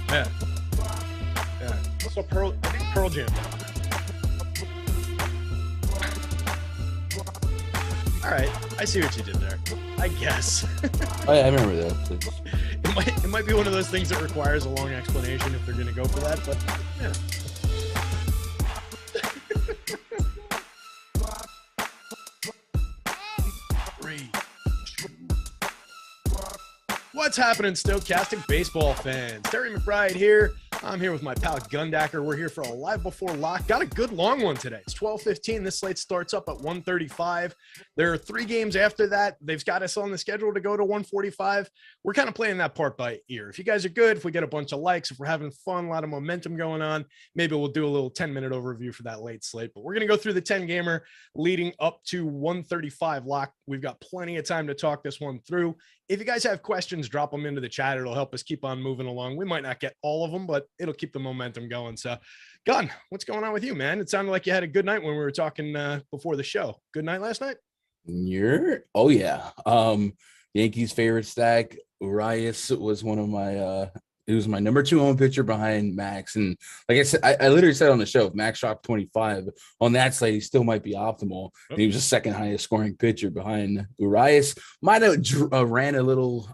Yeah. Yeah. So I think Pearl Jam. All right. I see what you did there. I guess. Oh, yeah, I remember that. It might be one of those things that requires a long explanation if they're going to go for that, but yeah. What's happening, Stokastic baseball fans? Terry McBride here. I'm here with my pal Gundacker. We're here for a live before lock. Got a good long one today. It's 12:15. This slate starts up at 1:35. There are 3 games after that. They've got us on the schedule to go to 1:45. We're kind of playing that part by ear. If you guys are good, if we get a bunch of likes, if we're having fun, a lot of momentum going on, maybe we'll do a little 10-minute overview for that late slate. But we're going to go through the 10-gamer leading up to 1:35 lock. We've got plenty of time to talk this one through. If you guys have questions, drop them into the chat. It'll help us keep on moving along. We might not get all of them, but it'll keep the momentum going. So, Gun, what's going on with you, man? It sounded like you had a good night when we were talking before the show. Good night last night? Oh, yeah. Yankees' favorite stack, Urias, was one of my it was my number 2 home pitcher behind Max. And like I said, I literally said on the show, if Max dropped 25 on that slate, he still might be optimal. And he was the second highest scoring pitcher behind Urias. Might have ran a little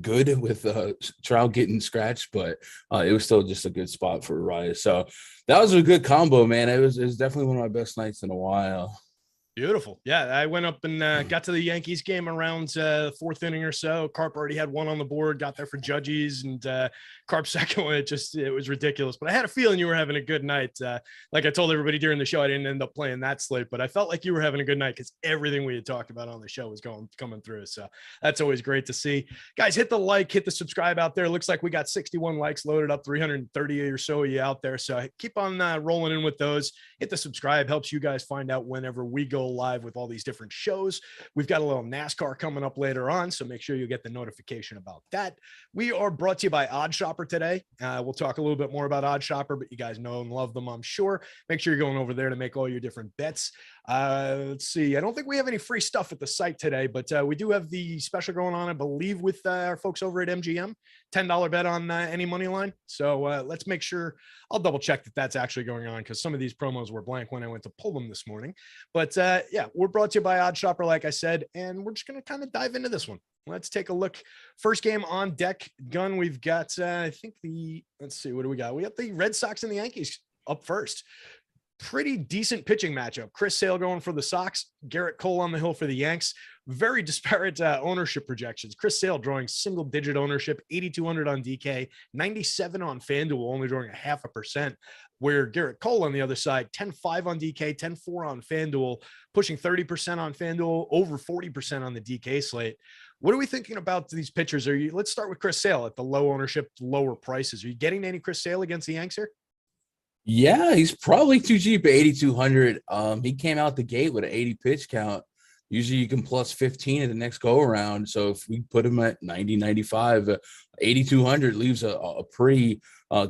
good with Trout getting scratched, but it was still just a good spot for Urias. So that was a good combo, man. It was definitely one of my best nights in a while. Beautiful. Yeah, I went up and got to the Yankees game around 4th inning or so. Carp already had one on the board, got there for Judges, and Carp's second one, it was ridiculous. But I had a feeling you were having a good night. Like I told everybody during the show, I didn't end up playing that slate, but I felt like you were having a good night because everything we had talked about on the show was coming through. So that's always great to see. Guys, hit the like, hit the subscribe out there. It looks like we got 61 likes loaded up, 330 or so of you out there. So keep on rolling in with those. Hit the subscribe, helps you guys find out whenever we go live with all these different shows. We've got a little NASCAR coming up later on, so make sure you get the notification about that. We are brought to you by Odd Shopper today. We'll talk a little bit more about Odd Shopper, but you guys know and love them, I'm sure. Make sure you're going over there to make all your different bets. Let's see. I don't think we have any free stuff at the site today, but we do have the special going on, I believe, with our folks over at MGM. $10 bet on any money line. So let's make sure. I'll double check that that's actually going on because some of these promos were blank when I went to pull them this morning. But yeah, we're brought to you by Odd Shopper, like I said, and we're just going to kind of dive into this one. Let's take a look. First game on deck. Gun, we've got, let's see, what do we got? We got the Red Sox and the Yankees up first. Pretty decent pitching matchup. Chris Sale going for the Sox, Garrett Cole on the hill for the Yanks. Very disparate ownership projections. Chris Sale drawing single-digit ownership, 8,200 on DK, 97 on FanDuel, only drawing 0.5%. Where Garrett Cole on the other side, 10.5 on DK, 10.4 on FanDuel, pushing 30% on FanDuel, over 40% on the DK slate. What are we thinking about these pitchers? Let's start with Chris Sale at the low ownership, lower prices. Are you getting any Chris Sale against the Yanks here? Yeah, he's probably too cheap at 8,200. He came out the gate with an 80 pitch count. Usually you can plus 15 at the next go around. So if we put him at 90, 95, 8,200 leaves a pretty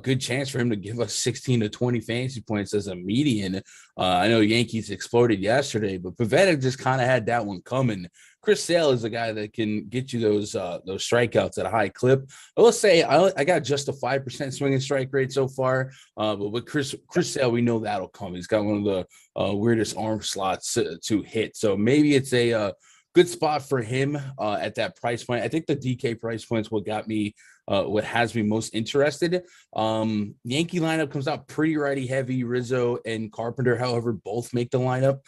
good chance for him to give us 16 to 20 fantasy points as a median. I know Yankees exploded yesterday, but Pivetta just kind of had that one coming. Chris Sale is a guy that can get you those strikeouts at a high clip. I will say I got just a 5% swing and strike rate so far, but with Chris Sale, we know that'll come. He's got one of the weirdest arm slots to hit, so maybe it's a good spot for him at that price point. I think the DK price point's what got me, what has me most interested. Yankee lineup comes out pretty righty heavy. Rizzo and Carpenter, however, both make the lineup.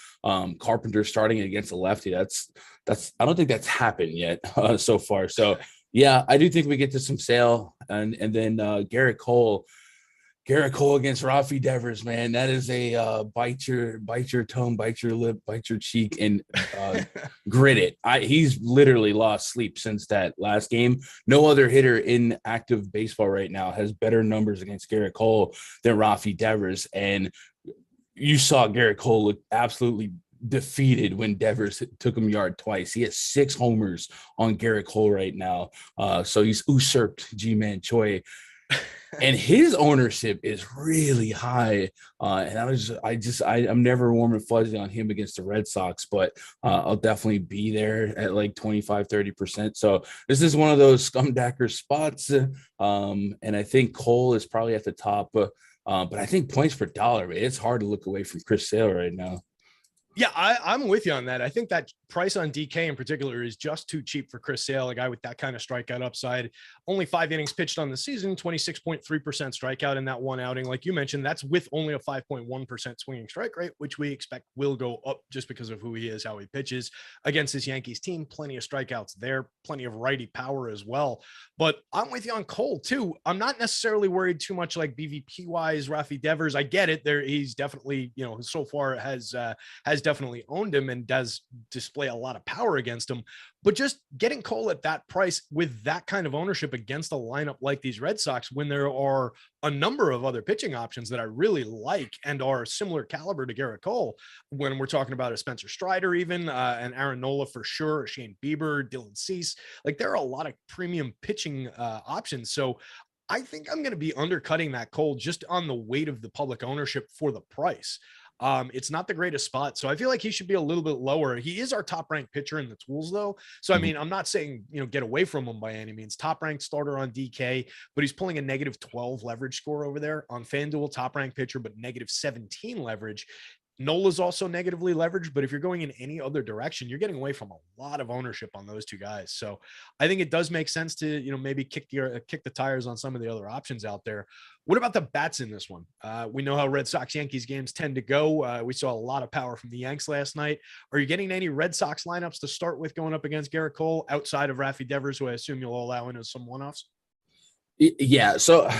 Carpenter starting against a lefty. That's I don't think that's happened yet so far. So yeah, I do think we get to some Sale and then Garrett Cole. Garrett Cole against Rafi Devers, man, that is a bite your tongue, bite your lip, bite your cheek, and grit it. He's literally lost sleep since that last game. No other hitter in active baseball right now has better numbers against Garrett Cole than Rafi Devers, and you saw Garrett Cole look absolutely defeated when Devers took him yard twice. He has 6 homers on Garrett Cole right now, so he's usurped G-Man Choi. and his ownership is really high. And I'm never warm and fuzzy on him against the Red Sox, but I'll definitely be there at like 25-30%. So this is one of those Gundacker spots. And I think Cole is probably at the top. But I think points per dollar, it's hard to look away from Chris Sale right now. Yeah, I'm with you on that. I think that price on DK in particular is just too cheap for Chris Sale, a guy with that kind of strikeout upside. Only 5 innings pitched on the season, 26.3% strikeout in that one outing. Like you mentioned, that's with only a 5.1% swinging strike rate, which we expect will go up just because of who he is, how he pitches against this Yankees team. Plenty of strikeouts there, plenty of righty power as well. But I'm with you on Cole too. I'm not necessarily worried too much like BVP wise, Rafi Devers. I get it there. He's definitely, so far has definitely owned him and does display a lot of power against him. But just getting Cole at that price with that kind of ownership against a lineup like these Red Sox, when there are a number of other pitching options that I really like and are similar caliber to Garrett Cole, when we're talking about a Spencer Strider, even an Aaron Nola for sure, a Shane Bieber, Dylan Cease, like there are a lot of premium pitching options. So I think I'm going to be undercutting that Cole just on the weight of the public ownership for the price. It's not the greatest spot. So I feel like he should be a little bit lower. He is our top ranked pitcher in the tools though. So, I mean, I'm not saying, get away from him by any means. Top ranked starter on DK, but he's pulling a -12 leverage score over there on FanDuel, top ranked pitcher, but -17 leverage. Nola's also negatively leveraged, but if you're going in any other direction, you're getting away from a lot of ownership on those two guys. So I think it does make sense to, maybe kick the tires on some of the other options out there. What about the bats in this one? We know how Red Sox Yankees games tend to go. We saw a lot of power from the Yanks last night. Are you getting any Red Sox lineups to start with going up against Garrett Cole outside of Rafi Devers, who I assume you'll allow in as some one-offs? Yeah. So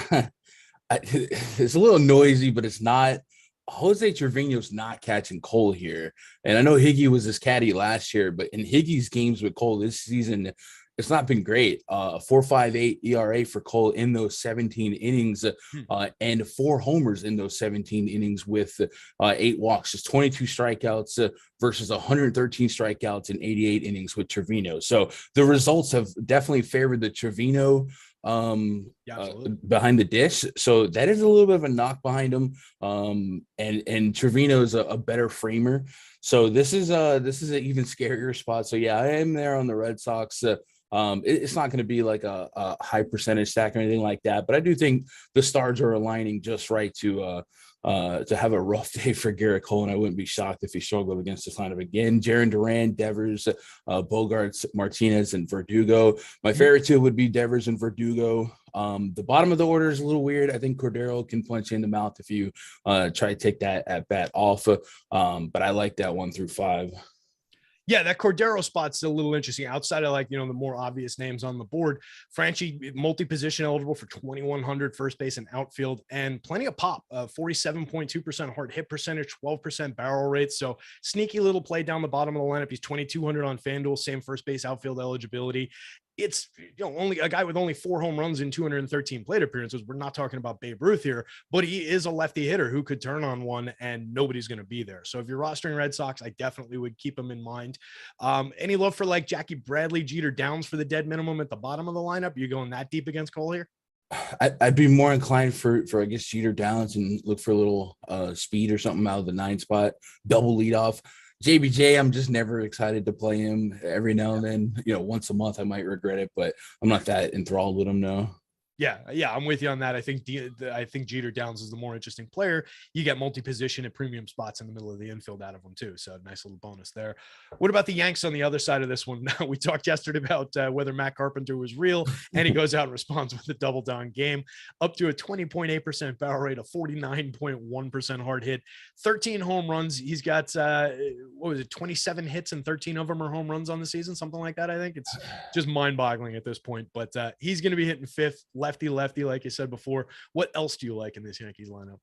it's a little noisy, but it's not. Jose Trevino's not catching Cole here. And I know Higgy was his caddy last year, but in Higgy's games with Cole this season, it's not been great. 4.58 ERA for Cole in those 17 innings and 4 homers in those 17 innings with 8 walks, just 22 strikeouts versus 113 strikeouts in 88 innings with Trevino. So the results have definitely favored the Trevino behind the dish. So that is a little bit of a knock behind him. And Trevino is a better framer. So this is an even scarier spot. So yeah, I am there on the Red Sox. It's not going to be like a high percentage stack or anything like that, but I do think the stars are aligning just right to have a rough day for Garrett Cole, and I wouldn't be shocked if he struggled against this lineup again. Jarren Duran, Devers, Bogarts, Martinez, and Verdugo. My favorite two would be Devers and Verdugo. The bottom of the order is a little weird. I think Cordero can punch you in the mouth if you try to take that at bat off, but I like that 1 through 5. Yeah, that Cordero spot's a little interesting. Outside of the more obvious names on the board, Franchi multi-position eligible for 2,100 first base and outfield, and plenty of pop. 47.2% hard hit percentage, 12% barrel rate. So sneaky little play down the bottom of the lineup. He's 2,200 on FanDuel, same first base outfield eligibility. It's only a guy with only 4 home runs in 213 plate appearances. We're not talking about Babe Ruth here, but he is a lefty hitter who could turn on one and nobody's going to be there. So if you're rostering Red Sox, I definitely would keep him in mind. Any love for like Jackie Bradley, Jeter Downs for the dead minimum at the bottom of the lineup? You going that deep against Cole here? I'd be more inclined for I guess Jeter Downs and look for a little speed or something out of the 9 spot, double leadoff. JBJ, I'm just never excited to play him. Every now and then, once a month I might regret it, but I'm not that enthralled with him now. Yeah, I'm with you on that. I think Jeter Downs is the more interesting player. You get multi-position at premium spots in the middle of the infield out of them too, so nice little bonus there. What about the Yanks on the other side of this one? We talked yesterday about whether Matt Carpenter was real, and he goes out and responds with a double down game, up to a 20.8% barrel rate, a 49.1% hard hit, 13 home runs. He's got 27 hits and 13 of them are home runs on the season, something like that. I think it's just mind-boggling at this point, but he's going to be hitting 5th. Lefty, like you said before. What else do you like in this Yankees lineup?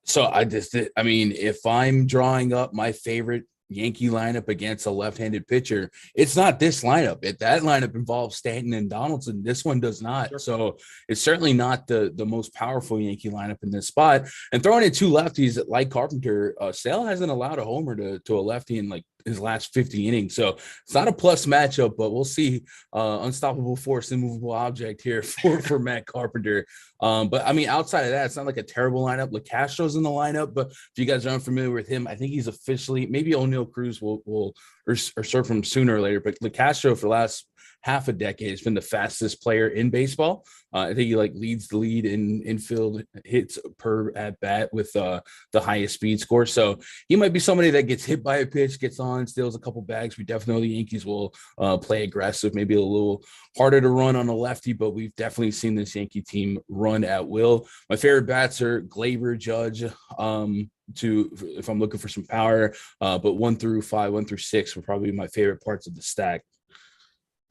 So if I'm drawing up my favorite Yankee lineup against a left-handed pitcher, it's not this lineup. That lineup involves Stanton and Donaldson. This one does not. Sure. So it's certainly not the most powerful Yankee lineup in this spot. And throwing in 2 lefties like Carpenter, Sale hasn't allowed a homer to a lefty in like his last 50 innings. So it's not a plus matchup, but we'll see. Unstoppable force, immovable object here for Matt Carpenter. But I mean, outside of that, it's not like a terrible lineup. Castro's in the lineup, but if you guys are unfamiliar with him, I think he's officially, maybe O'Neal Cruz will serve him sooner or later. But Castro for the last half a decade has been the fastest player in baseball. I think he leads the lead in infield hits per at bat with the highest speed score. So he might be somebody that gets hit by a pitch, gets on, steals a couple bags. We definitely know the Yankees will play aggressive, maybe a little harder to run on a lefty, but we've definitely seen this Yankee team run at will. My favorite bats are Glaber, Judge, if I'm looking for some power, but 1 through 5, 1 through 6 were probably my favorite parts of the stack.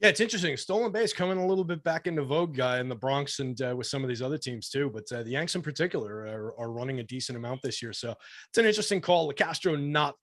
Yeah, it's interesting. Stolen base coming a little bit back into vogue in the Bronx and with some of these other teams too. But the Yanks in particular are running a decent amount this year. So it's an interesting call. Castro, not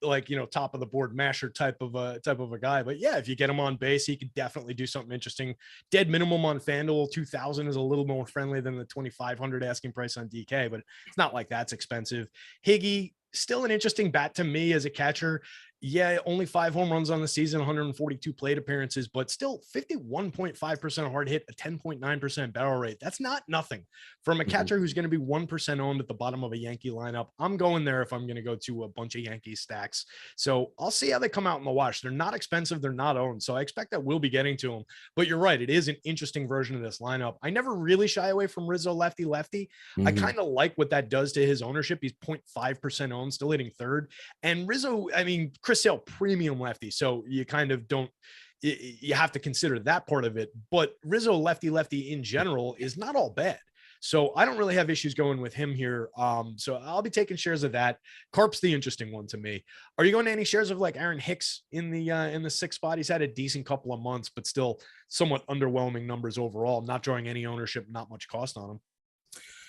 top of the board masher type of a guy. But yeah, if you get him on base, he could definitely do something interesting. Dead minimum on FanDuel, 2,000 is a little more friendly than the 2,500 asking price on DK, but it's not like that's expensive. Higgy, still an interesting bat to me as a catcher. Yeah, only 5 home runs on the season, 142 plate appearances, but still 51.5% hard hit, a 10.9% barrel rate. That's not nothing from a catcher who's going to be 1% owned at the bottom of a Yankee lineup. I'm going there if I'm going to go to a bunch of Yankee stacks. So I'll see how they come out in the wash. They're not expensive. They're not owned. So I expect that we'll be getting to them. But you're right. It is an interesting version of this lineup. I never really shy away from Rizzo lefty. I kind of like what that does to his ownership. He's 0.5% owned, still hitting third. And Rizzo, I mean, Chris Sale, premium lefty. So you kind of you have to consider that part of it. But Rizzo lefty in general is not all bad. So I don't really have issues going with him here. So I'll be taking shares of that. Carp's the interesting one to me. Are you going to any shares of Aaron Hicks in the 6th spot? He's had a decent couple of months, but still somewhat underwhelming numbers overall. Not drawing any ownership, not much cost on him.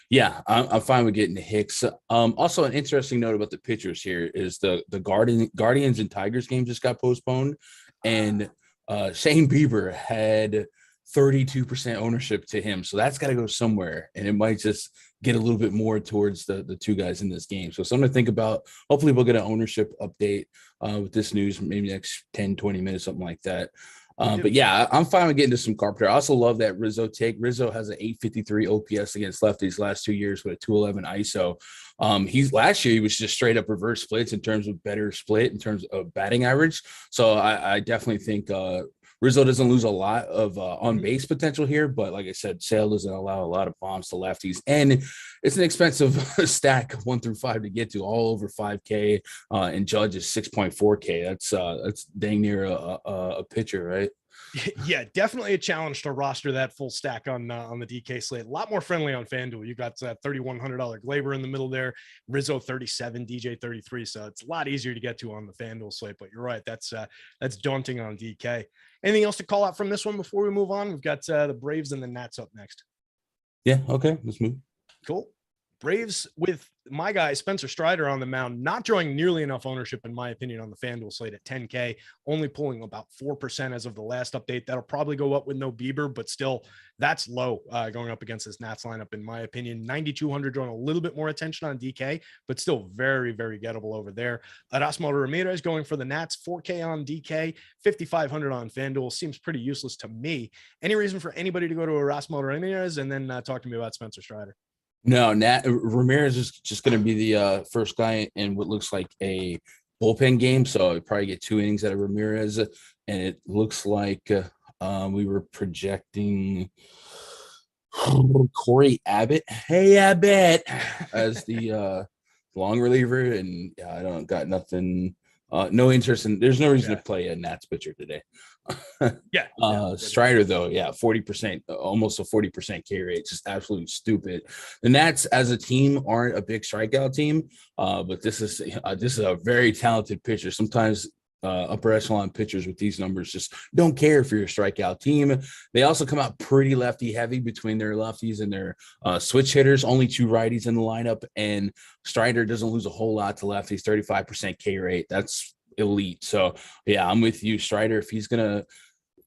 Yeah, I'm fine with getting to Hicks. Also, an interesting note about the pitchers here is the Guardians and Tigers game just got postponed, and Shane Bieber had 32% ownership to him, so that's got to go somewhere, and it might just get a little bit more towards the two guys in this game. So something to think about. Hopefully, we'll get an ownership update with this news, maybe next 10, 20 minutes, something like that. But yeah, I'm fine with getting to some Carpenter. I also love that Rizzo take. Rizzo has an 853 OPS against lefties last 2 years with a 211 ISO. Last year he was just straight up reverse splits in terms of better split in terms of batting average. So I definitely think Rizzo doesn't lose a lot of on base potential here, but like I said, Sale doesn't allow a lot of bombs to lefties, and it's an expensive stack of 1 through 5 to get to, all over 5K, and Judge is 6.4K. That's dang near a pitcher, right? Yeah, definitely a challenge to roster that full stack on the DK slate. A lot more friendly on FanDuel. You got $3,100 Glaber in the middle there, Rizzo 37, DJ 33. So it's a lot easier to get to on the FanDuel slate. But you're right, that's daunting on DK. Anything else to call out from this one before we move on? We've got the Braves and the Nats up next. Yeah, okay, let's move. Cool. Braves with my guy Spencer Strider on the mound, not drawing nearly enough ownership, in my opinion, on the FanDuel slate at 10K, only pulling about 4% as of the last update. That'll probably go up with no Bieber, but still, that's low going up against this Nats lineup, in my opinion. 9,200 drawing a little bit more attention on DK, but still very, very gettable over there. Erasmo Ramirez going for the Nats, 4K on DK, 5,500 on FanDuel. Seems pretty useless to me. Any reason for anybody to go to Erasmo Ramirez? And then talk to me about Spencer Strider. No, Ramirez is just going to be the first guy in what looks like a bullpen game. So I probably get 2 innings out of Ramirez, and it looks like we were projecting Corey Abbott. Hey, Abbott, as the long reliever, and I don't got nothing. No interest in. There's no reason to play a Nats pitcher today. Strider though, 40%, almost a 40% K rate, just absolutely stupid. The Nats as a team aren't a big strikeout team, but this is a very talented pitcher. Sometimes upper echelon pitchers with these numbers just don't care for your strikeout team. They also come out pretty lefty heavy between their lefties and their switch hitters. Only 2 righties in the lineup, and Strider doesn't lose a whole lot to lefties. 35% K rate. That's elite. So yeah, I'm with you. Strider, if he's gonna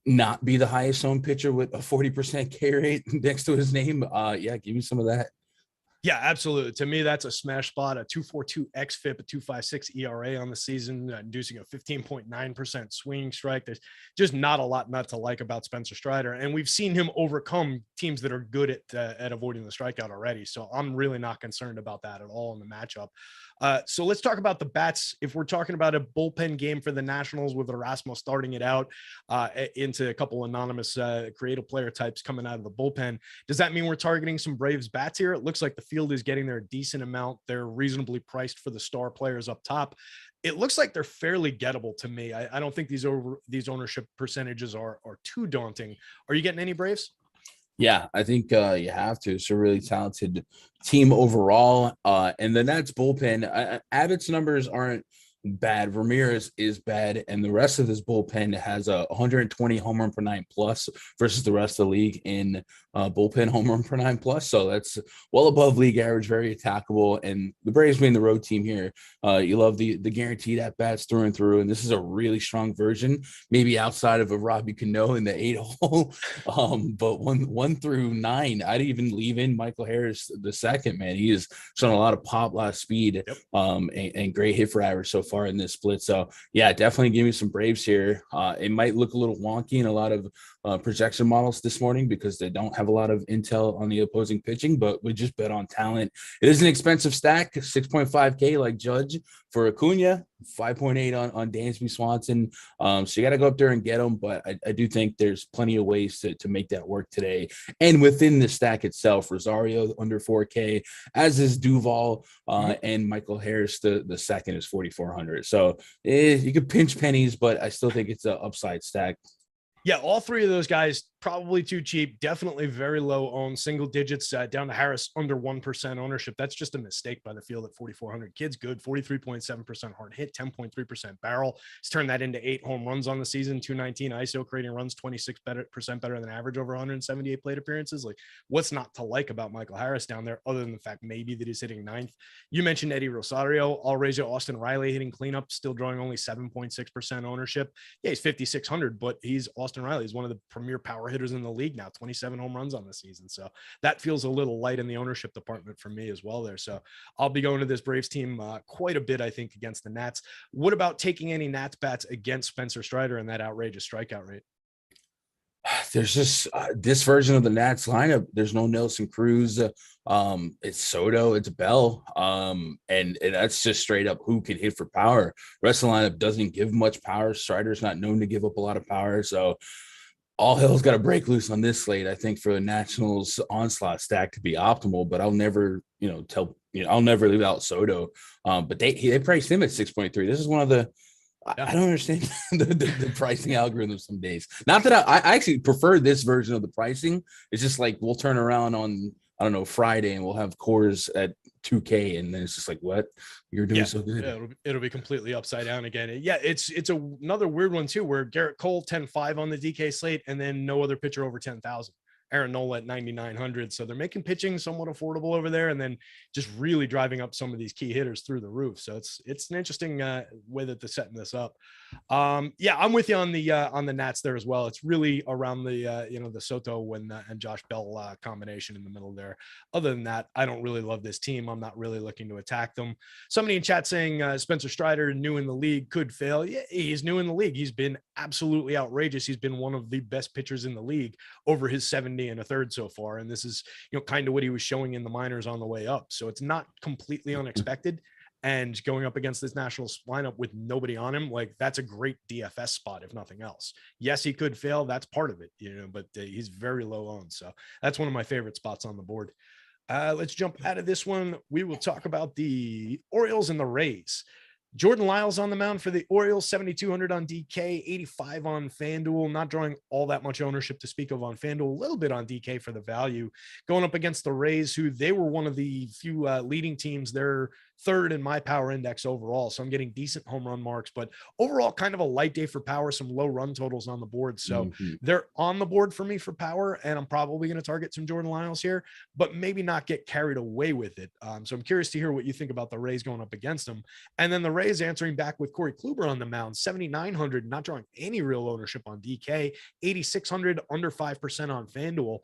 not be the highest owned pitcher with a 40% K rate next to his name, give me some of that. Yeah, absolutely. To me, that's a smash spot, a 2.42 xFIP, a 2.56 ERA on the season, inducing a 15.9% swinging strike. There's just not a lot not to like about Spencer Strider. And we've seen him overcome teams that are good at avoiding the strikeout already. So I'm really not concerned about that at all in the matchup. So let's talk about the bats. If we're talking about a bullpen game for the Nationals with Erasmo starting it out into a couple anonymous creative player types coming out of the bullpen, does that mean we're targeting some Braves bats here? It looks like the field is getting there a decent amount. They're reasonably priced for the star players up top. It looks like they're fairly gettable to me. I don't think these ownership percentages are too daunting. Are you getting any Braves? Yeah, I think you have to. It's a really talented team overall. And the Nats bullpen, Abbott's numbers aren't bad. Ramirez is bad, and the rest of this bullpen has a 120 home run per nine plus versus the rest of the league in bullpen home run per nine plus. So that's well above league average, very attackable. And the Braves being the road team here, you love the guaranteed at bats through and through. And this is a really strong version, maybe outside of a Robbie Cano in the 8-hole. But one through nine, I'd even leave in Michael Harris the second. Man, he has shown a lot of pop, a lot of speed, and great hit for average so far in this split. So yeah, definitely give me some Braves here. It might look a little wonky in a lot of projection models this morning because they don't have a lot of intel on the opposing pitching, but we just bet on talent. It is an expensive stack, 6.5K like Judge for Acuna, 5.8 on Dansby Swanson. So you got to go up there and get them, but I do think there's plenty of ways to make that work today. And within the stack itself, Rosario under 4K, as is Duval, and Michael Harris, the second is 4,400. So you could pinch pennies, but I still think it's an upside stack. Yeah, all three of those guys probably too cheap. Definitely very low owned, single digits down to Harris under 1% ownership. That's just a mistake by the field at 4,400. Kid's good, 43.7% hard hit, 10.3% barrel. He's turned that into 8 home runs on the season, 219 ISO, creating runs 26% better than average over 178 plate appearances. Like, what's not to like about Michael Harris down there, other than the fact maybe that he's hitting ninth? You mentioned Eddie Rosario. I'll raise you Austin Riley hitting cleanup, still drawing only 7.6% ownership. Yeah, he's 5,600, but Austin Riley is one of the premier power hitters in the league now, 27 home runs on the season. So that feels a little light in the ownership department for me as well there. So I'll be going to this Braves team quite a bit, I think, against the Nats. What about taking any Nats bats against Spencer Strider and that outrageous strikeout rate? There's just this version of the Nats lineup. There's no Nelson Cruz. It's Soto, it's Bell. And that's just straight up who can hit for power. Rest of the lineup doesn't give much power. Strider's not known to give up a lot of power. So all hell's got to break loose on this slate, I think, for the Nationals onslaught stack to be optimal. But I'll never, I'll never leave out Soto. But they priced him at 6.3. This is one of the I don't understand the pricing algorithm some days. Not that I actually prefer this version of the pricing. It's just like we'll turn around on, I don't know, Friday and we'll have cores at 2K, and then it's just like, what? You're doing so good. Yeah, it'll be completely upside down again. Yeah, it's another weird one too, where Garrett Cole 10.5 on the DK slate, and then no other pitcher over 10,000. Aaron Nola at 9,900. So they're making pitching somewhat affordable over there, and then just really driving up some of these key hitters through the roof. So it's an interesting way that they're setting this up. Yeah, I'm with you on the Nats there as well. It's really around the Soto and Josh Bell combination in the middle there. Other than that, I don't really love this team. I'm not really looking to attack them. Somebody in chat saying Spencer Strider, new in the league, could fail. Yeah, he's new in the league. He's been absolutely outrageous. He's been one of the best pitchers in the league over his 70 and a third so far. And this is, kind of what he was showing in the minors on the way up. So it's not completely unexpected. And going up against this Nationals lineup with nobody on him, like, that's a great DFS spot, if nothing else. Yes, he could fail. That's part of it, but he's very low owned. So that's one of my favorite spots on the board. Let's jump out of this one. We will talk about the Orioles and the Rays. Jordan Lyles on the mound for the Orioles, 7,200 on DK, 85 on FanDuel, not drawing all that much ownership to speak of on FanDuel, a little bit on DK for the value, going up against the Rays, who they were one of the few leading teams. They're third in my power index overall. So I'm getting decent home run marks, but overall kind of a light day for power, some low run totals on the board. So they're on the board for me for power, and I'm probably going to target some Jordan Lyles here, but maybe not get carried away with it. So I'm curious to hear what you think about the Rays going up against them. And then the Rays answering back with Corey Kluber on the mound, 7,900, not drawing any real ownership on DK, 8,600, under 5% on FanDuel.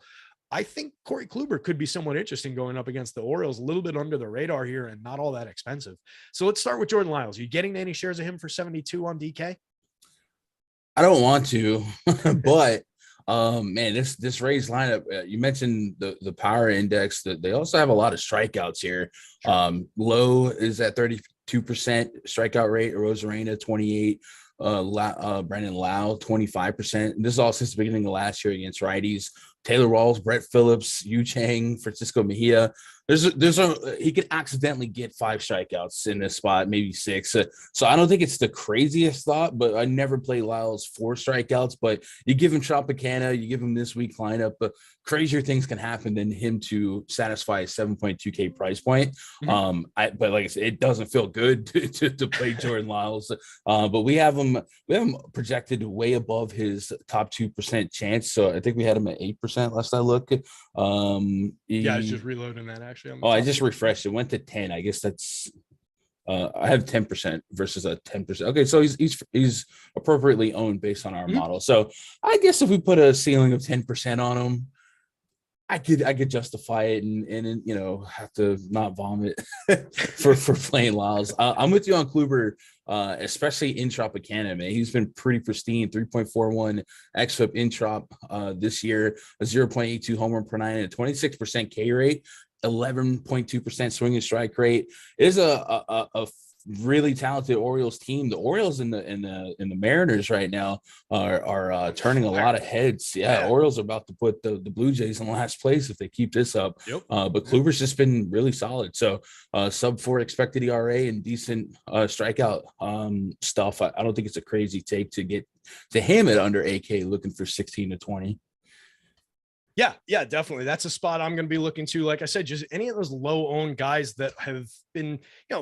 I think Corey Kluber could be somewhat interesting going up against the Orioles, a little bit under the radar here and not all that expensive. So let's start with Jordan Lyles. Are you getting any shares of him for 72 on DK? I don't want to, but man, this Rays lineup, you mentioned the power index, that they also have a lot of strikeouts here. Low is at 32% strikeout rate, Rosarena 28, Brandon Lau 25%. This is all since the beginning of last year against righties. Taylor Walls, Brett Phillips, Yu Chang, Francisco Mejia. He could accidentally get 5 strikeouts in this spot, maybe 6. So I don't think it's the craziest thought, but I never play Lyles 4 strikeouts. But you give him Tropicana, you give him this week lineup, but crazier things can happen than him to satisfy a 7.2K price point. But like I said, it doesn't feel good to play Jordan Lyles. But we have him projected way above his top 2% chance. So I think we had him at 8% last I look. I was just reloading that actually. I just refreshed. It went to 10. I guess that's I have 10% versus a 10%. Okay, so he's appropriately owned based on our model. So I guess if we put a ceiling of 10% on him, I could justify it and have to not vomit for playing Lyles. I'm with you on Kluber, especially in Tropicana, man. He's been pretty pristine, 3.41 xFIP in Trop this year, a 0.82 home run per 9, and a 26% K rate, 11.2% swing and strike rate. It is a really talented Orioles team. The Orioles and the Mariners right now are turning a lot of heads. Yeah, Orioles are about to put the Blue Jays in last place if they keep this up. But Kluber's just been really solid. So sub 4 expected ERA and decent strikeout stuff. I don't think it's a crazy take to get to him at under 8K, looking for 16 to 20. Yeah, definitely. That's a spot I'm going to be looking to. Like I said, just any of those low owned guys that have been,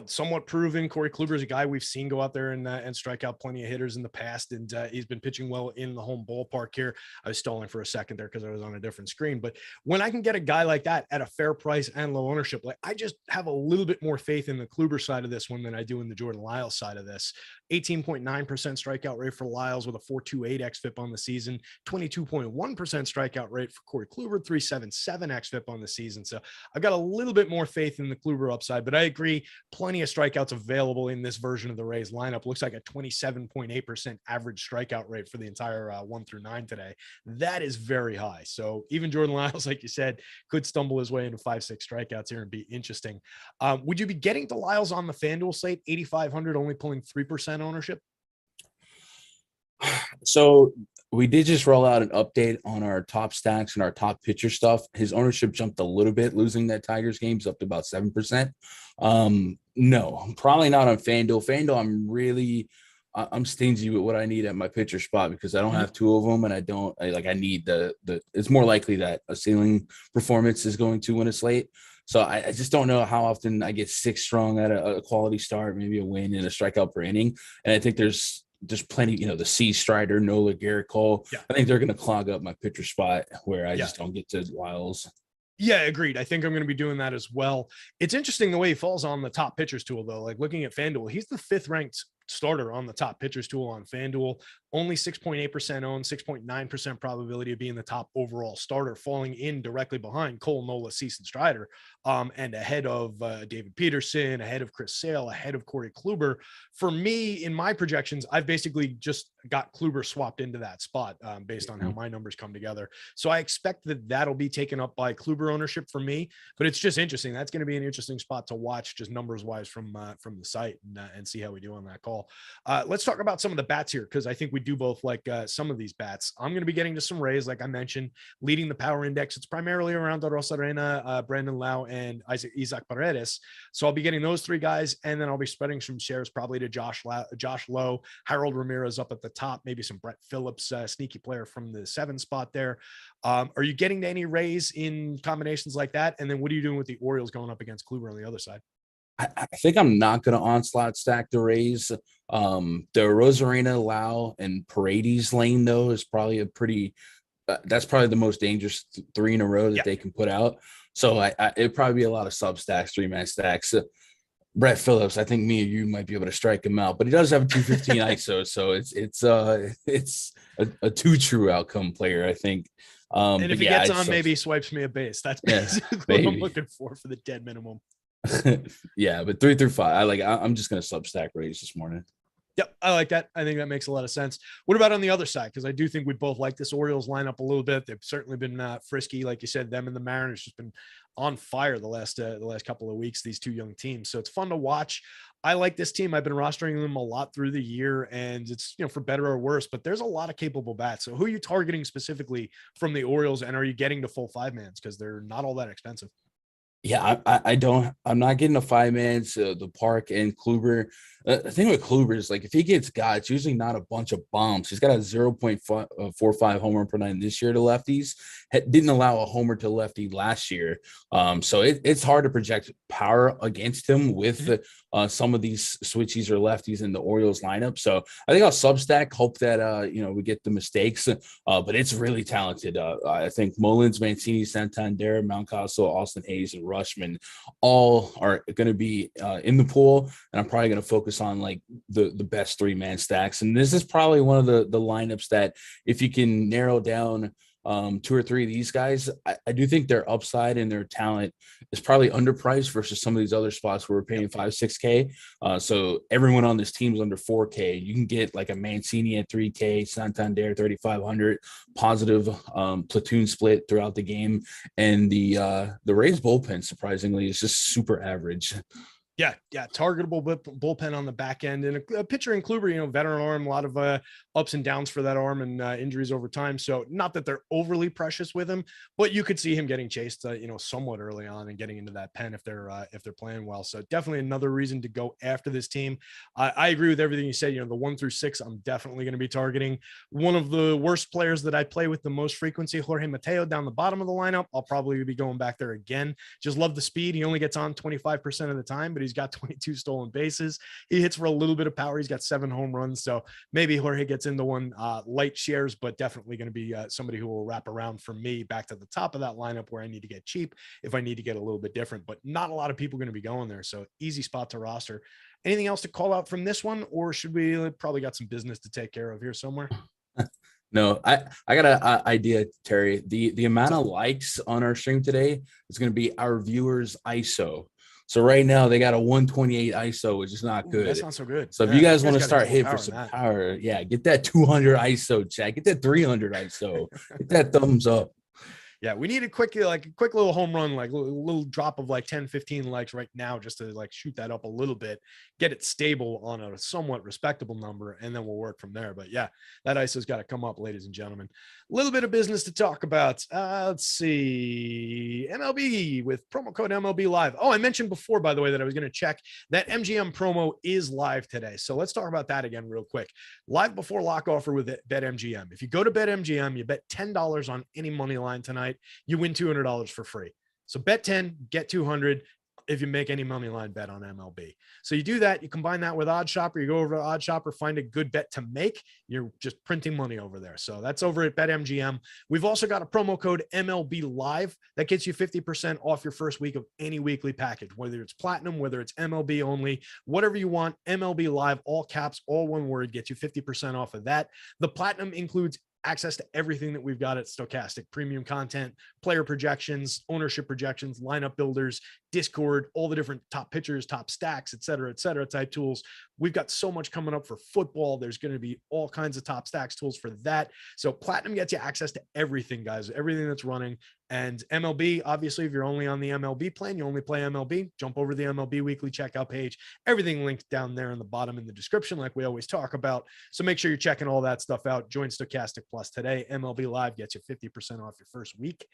somewhat proven. Corey Kluber is a guy we've seen go out there and strike out plenty of hitters in the past. And he's been pitching well in the home ballpark here. I was stalling for a second there because I was on a different screen. But when I can get a guy like that at a fair price and low ownership, like I just have a little bit more faith in the Kluber side of this one than I do in the Jordan Lyles side of this. 18.9% strikeout rate for Lyles with a 4.28 xFIP on the season, 22.1% strikeout rate for Corey Kluber, 3.77 xFIP on the season. So I've got a little bit more faith in the Kluber upside, but I agree, plenty of strikeouts available in this version of the Rays lineup. Looks like a 27.8% average strikeout rate for the entire 1 through 9 today. That is very high. So even Jordan Lyles, like you said, could stumble his way into 5-6 strikeouts here and be interesting. Would you be getting to Lyles on the FanDuel slate, 8,500, only pulling 3% ownership? So we did just roll out an update on our top stacks and our top pitcher stuff. His ownership jumped a little bit, losing that Tigers games up to about 7%. No, probably not on FanDuel. FanDuel, I'm stingy with what I need at my pitcher spot because I don't have 2 of them, and I need the it's more likely that a ceiling performance is going to win a slate. So I just don't know how often I get 6 strong at a quality start, maybe a win and a strikeout per inning. And I think there's plenty, the C Strider, Nola, Garrett Cole. Yeah. I think they're going to clog up my pitcher spot where I just don't get to Lyles. Yeah, agreed. I think I'm going to be doing that as well. It's interesting the way he falls on the top pitchers tool, though. Like looking at FanDuel, he's the 5th ranked starter on the top pitchers tool on FanDuel. Only 6.8% owned, 6.9% probability of being the top overall starter, falling in directly behind Cole, Nola, Cease, and Strider, and ahead of David Peterson, ahead of Chris Sale, ahead of Corey Kluber. For me, in my projections, I've basically just got Kluber swapped into that spot based on how my numbers come together. So I expect that that'll be taken up by Kluber ownership for me, but it's just interesting. That's going to be an interesting spot to watch just numbers wise from the site and see how we do on that call. Let's talk about some of the bats here, because I think we do both like some of these bats. I'm going to be getting to some Rays, like I mentioned, leading the power index. It's primarily around Rosarena, Brandon Lau, and Isaac Paredes. So I'll be getting those 3 guys, and then I'll be spreading some shares probably to Josh Lowe, Harold Ramirez up at the top, maybe some Brett Phillips, sneaky player from the 7 spot there. Are you getting to any Rays in combinations like that? And then what are you doing with the Orioles going up against Kluber on the other side? I think I'm not going to onslaught stack the Rays. The Rosarena, Lau, and Paredes lane, though, is probably that's probably the most dangerous 3 in a row that they can put out. So it'd probably be a lot of sub stacks, 3-man stacks. Brett Phillips. I think me and you might be able to strike him out, but he does have a 215 ISO, so it's a two true outcome player, I think. And if But he yeah, gets on, maybe he swipes me a base. That's yeah, basically what I'm maybe. looking for the dead minimum. Yeah, but 3 through 5, I'm just gonna substack Rays this morning. Yep, I like that. I think that makes a lot of sense. What about on the other side? Because I do think we both like this Orioles lineup a little bit. They've certainly been frisky, like you said. Them and the Mariners just been on fire the last couple of weeks. These two young teams, so it's fun to watch. I like this team. I've been rostering them a lot through the year, and it's for better or worse. But there's a lot of capable bats. So who are you targeting specifically from the Orioles, and are you getting the full 5-mans because they're not all that expensive? Yeah, I'm not getting a 5-man. So the Park and Kluber. The thing with Kluber is like if he gets got, it's usually not a bunch of bombs. He's got a 0.45 homer per nine this year to lefties. Didn't allow a homer to lefty last year. So it's hard to project power against him with some of these switchies or lefties in the Orioles lineup. So I think I'll substack. Hope that we get the mistakes. But it's really talented. I think Mullins, Mancini, Santander, Mountcastle, Austin Hayes, and Rushman all are going to be in the pool, and I'm probably going to focus on like the best 3-man stacks. And this is probably one of the lineups that if you can narrow down 2 or 3 of these guys, I do think their upside and their talent is probably underpriced versus some of these other spots where we're paying 5-6K. So everyone on this team is under 4K. You can get like a Mancini at 3K, Santander 3,500, positive platoon split throughout the game, and the Rays bullpen surprisingly is just super average. Yeah, targetable bullpen on the back end, and a pitcher in Kluber, veteran arm, a lot of ups and downs for that arm and injuries over time. So not that they're overly precious with him, but you could see him getting chased, somewhat early on and getting into that pen if they're playing well. So definitely another reason to go after this team. I agree with everything you said. The 1 through 6, I'm definitely going to be targeting. One of the worst players that I play with the most frequency, Jorge Mateo, down the bottom of the lineup. I'll probably be going back there again. Just love the speed. He only gets on 25% of the time, but he's got 22 stolen bases. He hits for a little bit of power. He's got 7 home runs. So maybe Jorge gets into one light shares, but definitely going to be somebody who will wrap around for me back to the top of that lineup where I need to get cheap if I need to get a little bit different, but not a lot of people going to be going there. So easy spot to roster. Anything else to call out from this one, or should we probably got some business to take care of here somewhere? No, I got an idea, Terry. The amount of likes on our stream today is going to be our viewers' ISO. So right now they got a 128 ISO, which is not good. That's not so good. So if you guys want to start hitting for some power, get that 200 ISO, chat. Get that 300 ISO. Get that thumbs up. Yeah, we need a quick little home run, like a little drop of like 10, 15 likes right now, just to like shoot that up a little bit, get it stable on a somewhat respectable number, and then we'll work from there. But yeah, that ISO's got to come up, ladies and gentlemen. A little bit of business to talk about. Let's see. MLB with promo code MLB Live. Oh, I mentioned before, by the way, that I was going to check that MGM promo is live today. So let's talk about that again real quick. Live before lock offer with BetMGM. If you go to BetMGM, you bet $10 on any money line tonight, you win $200 for free. So bet 10, get 200 if you make any money line bet on MLB. So you do that, you combine that with Odd Shopper, you go over to Odd Shopper, find a good bet to make, you're just printing money over there. So that's over at BetMGM. We've also got a promo code MLB Live that gets you 50% off your first week of any weekly package, whether it's platinum, whether it's MLB only, whatever you want. MLB Live, all caps, all one word, gets you 50% off of that. The platinum includes access to everything that we've got at Stokastic: premium content, player projections, ownership projections, lineup builders, Discord, all the different top pitchers, top stacks, et cetera type tools. We've got so much coming up for football. There's going to be all kinds of top stacks tools for that. So platinum gets you access to everything, guys, everything that's running. And MLB, obviously, if you're only on the MLB plan, you only play MLB, jump over to the MLB weekly checkout page. Everything linked down there in the bottom in the description, like we always talk about. So make sure you're checking all that stuff out. Join Stokastic Plus today. MLB Live gets you 50% off your first week.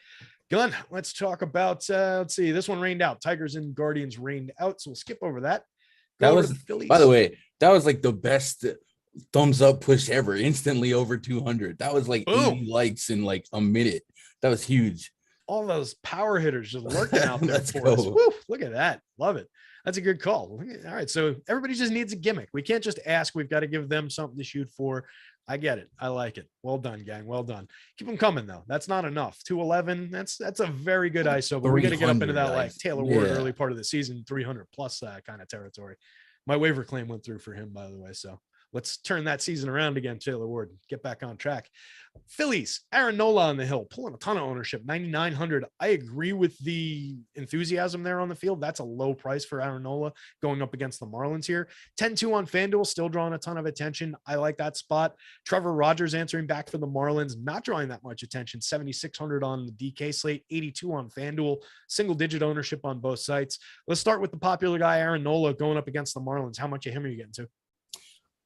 Gun, let's talk about, let's see, this one rained out. Tigers and Guardians rained out, so we'll skip over that. That was, by the way, that was like the best thumbs up push ever. Instantly over 200. That was like 80 likes in like a minute. That was huge. All those power hitters just lurking out there Let's for go. us. Woo, look at that. Love it. That's a good call. All right. So everybody just needs a gimmick. We can't just ask. We've got to give them something to shoot for. I get it. I like it. Well done, gang. Well done. Keep them coming though. That's not enough. 211. That's a very good ISO, but we got to get up into that like Taylor Ward early part of the season, 300 plus kind of territory. My waiver claim went through for him, by the way. So let's turn that season around again, Taylor Ward. Get back on track. Phillies, Aaron Nola on the hill, pulling a ton of ownership, 9,900. I agree with the enthusiasm there on the field. That's a low price for Aaron Nola going up against the Marlins here. 10-2 on FanDuel, still drawing a ton of attention. I like that spot. Trevor Rogers answering back for the Marlins, not drawing that much attention. 7,600 on the DK slate, 82 on FanDuel, single-digit ownership on both sites. Let's start with the popular guy, Aaron Nola, going up against the Marlins. How much of him are you getting to?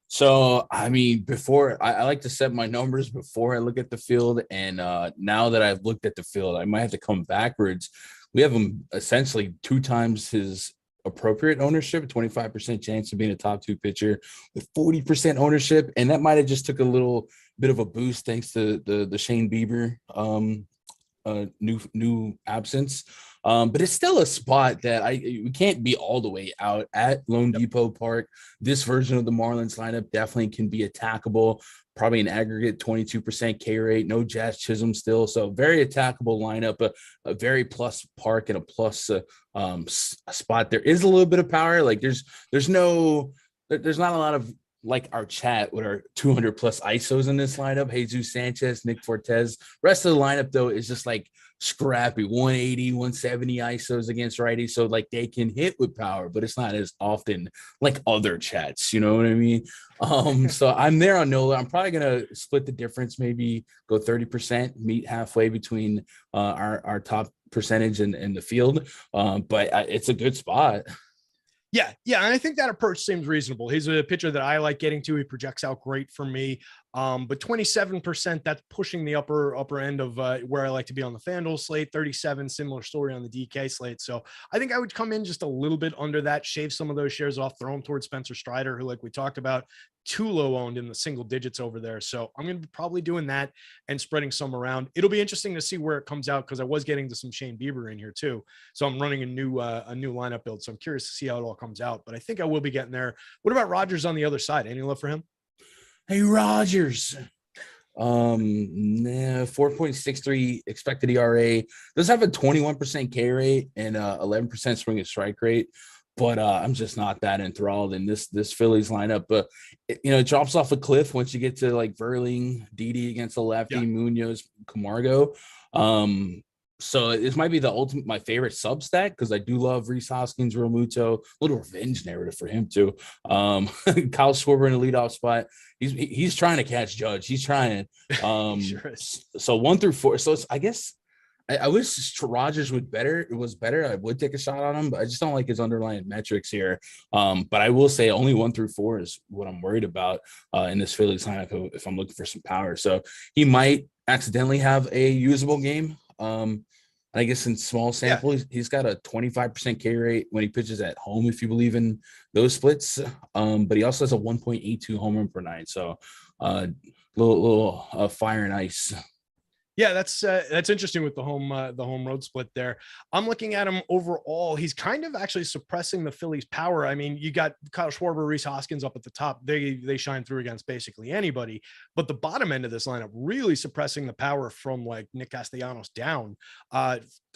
So, I mean, before I like to set my numbers before I look at the field. And now that I've looked at the field, I might have to come backwards. We have him essentially 2 times his appropriate ownership, 25% chance of being a top 2 pitcher with 40% ownership. And that might have just took a little bit of a boost thanks to the Shane Bieber new absence. But it's still a spot that we can't be all the way out at Lone Depot Park. This version of the Marlins lineup definitely can be attackable. Probably an aggregate 22% K rate, no Jazz Chisholm still. So very attackable lineup, a very plus park and a plus spot. There is a little bit of power. Like there's not a lot of like our chat with our 200 plus ISOs in this lineup. Jesus Sanchez, Nick Fortes. Rest of the lineup though is just like scrappy 180, 170 ISOs against righties. So like they can hit with power, but it's not as often like other chats. You know what I mean? So I'm there on Nola. I'm probably gonna split the difference, maybe go 30%, meet halfway between our top percentage and the field. But it's a good spot. Yeah. And I think that approach seems reasonable. He's a pitcher that I like getting to. He projects out great for me. But 27%, that's pushing the upper end of where I like to be on the FanDuel slate. 37, similar story on the DK slate. So I think I would come in just a little bit under that, shave some of those shares off, throw them towards Spencer Strider, who, like we talked about, too low owned in the single digits over there. So I'm going to be probably doing that and spreading some around. It'll be interesting to see where it comes out, because I was getting to some Shane Bieber in here too. So I'm running a new lineup build. So I'm curious to see how it all comes out, but I think I will be getting there. What about Rogers on the other side? Any love for him? Hey, Rogers. 4.63 expected ERA. Does have a 21% K rate and 11% swing and strike rate. But I'm just not that enthralled in this Phillies lineup. But it drops off a cliff once you get to like Verling, Didi against the lefty, Munoz, Camargo. So this might be my favorite substack, because I do love Rhys Hoskins, Real Muto, a little revenge narrative for him too. Kyle Schwarber in the leadoff spot. He's trying to catch Judge. He's trying. Sure is. So 1 through 4. So I guess I wish Rogers was better. I would take a shot on him, but I just don't like his underlying metrics here. But I will say only 1 through 4 is what I'm worried about in this Phillies lineup if I'm looking for some power. So he might accidentally have a usable game. I guess in small sample, he's got a 25% K rate when he pitches at home, if you believe in those splits. But he also has a 1.82 home run per night. So little fire and ice. Yeah, that's interesting with the home road split there. I'm looking at him overall. He's kind of actually suppressing the Phillies' power. I mean, you got Kyle Schwarber, Rhys Hoskins up at the top. They shine through against basically anybody. But the bottom end of this lineup really suppressing the power from like Nick Castellanos down.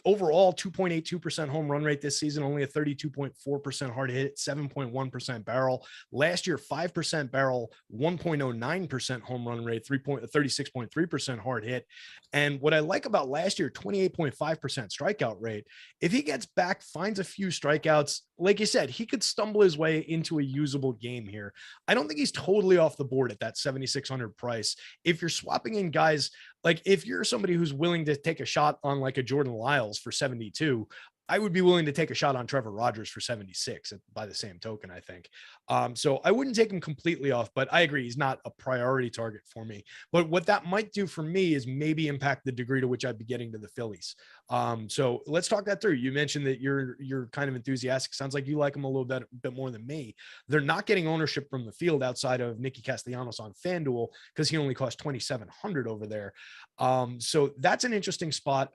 Overall, 2.82% home run rate this season, only a 32.4% hard hit, 7.1% barrel. Last year, 5% barrel, 1.09% home run rate, 36.3% hard hit. And what I like about last year, 28.5% strikeout rate. If he gets back, finds a few strikeouts, like you said, he could stumble his way into a usable game here. I don't think he's totally off the board at that 7,600 price. If you're swapping in guys, like if you're somebody who's willing to take a shot on like a Jordan Lyles for 72, I would be willing to take a shot on Trevor Rogers for 76 by the same token, I think. So I wouldn't take him completely off, but I agree. He's not a priority target for me. But what that might do for me is maybe impact the degree to which I'd be getting to the Phillies. So let's talk that through. You mentioned that you're kind of enthusiastic. Sounds like you like them a little bit more than me. They're not getting ownership from the field outside of Nicky Castellanos on FanDuel, because he only cost 2,700 over there. So that's an interesting spot.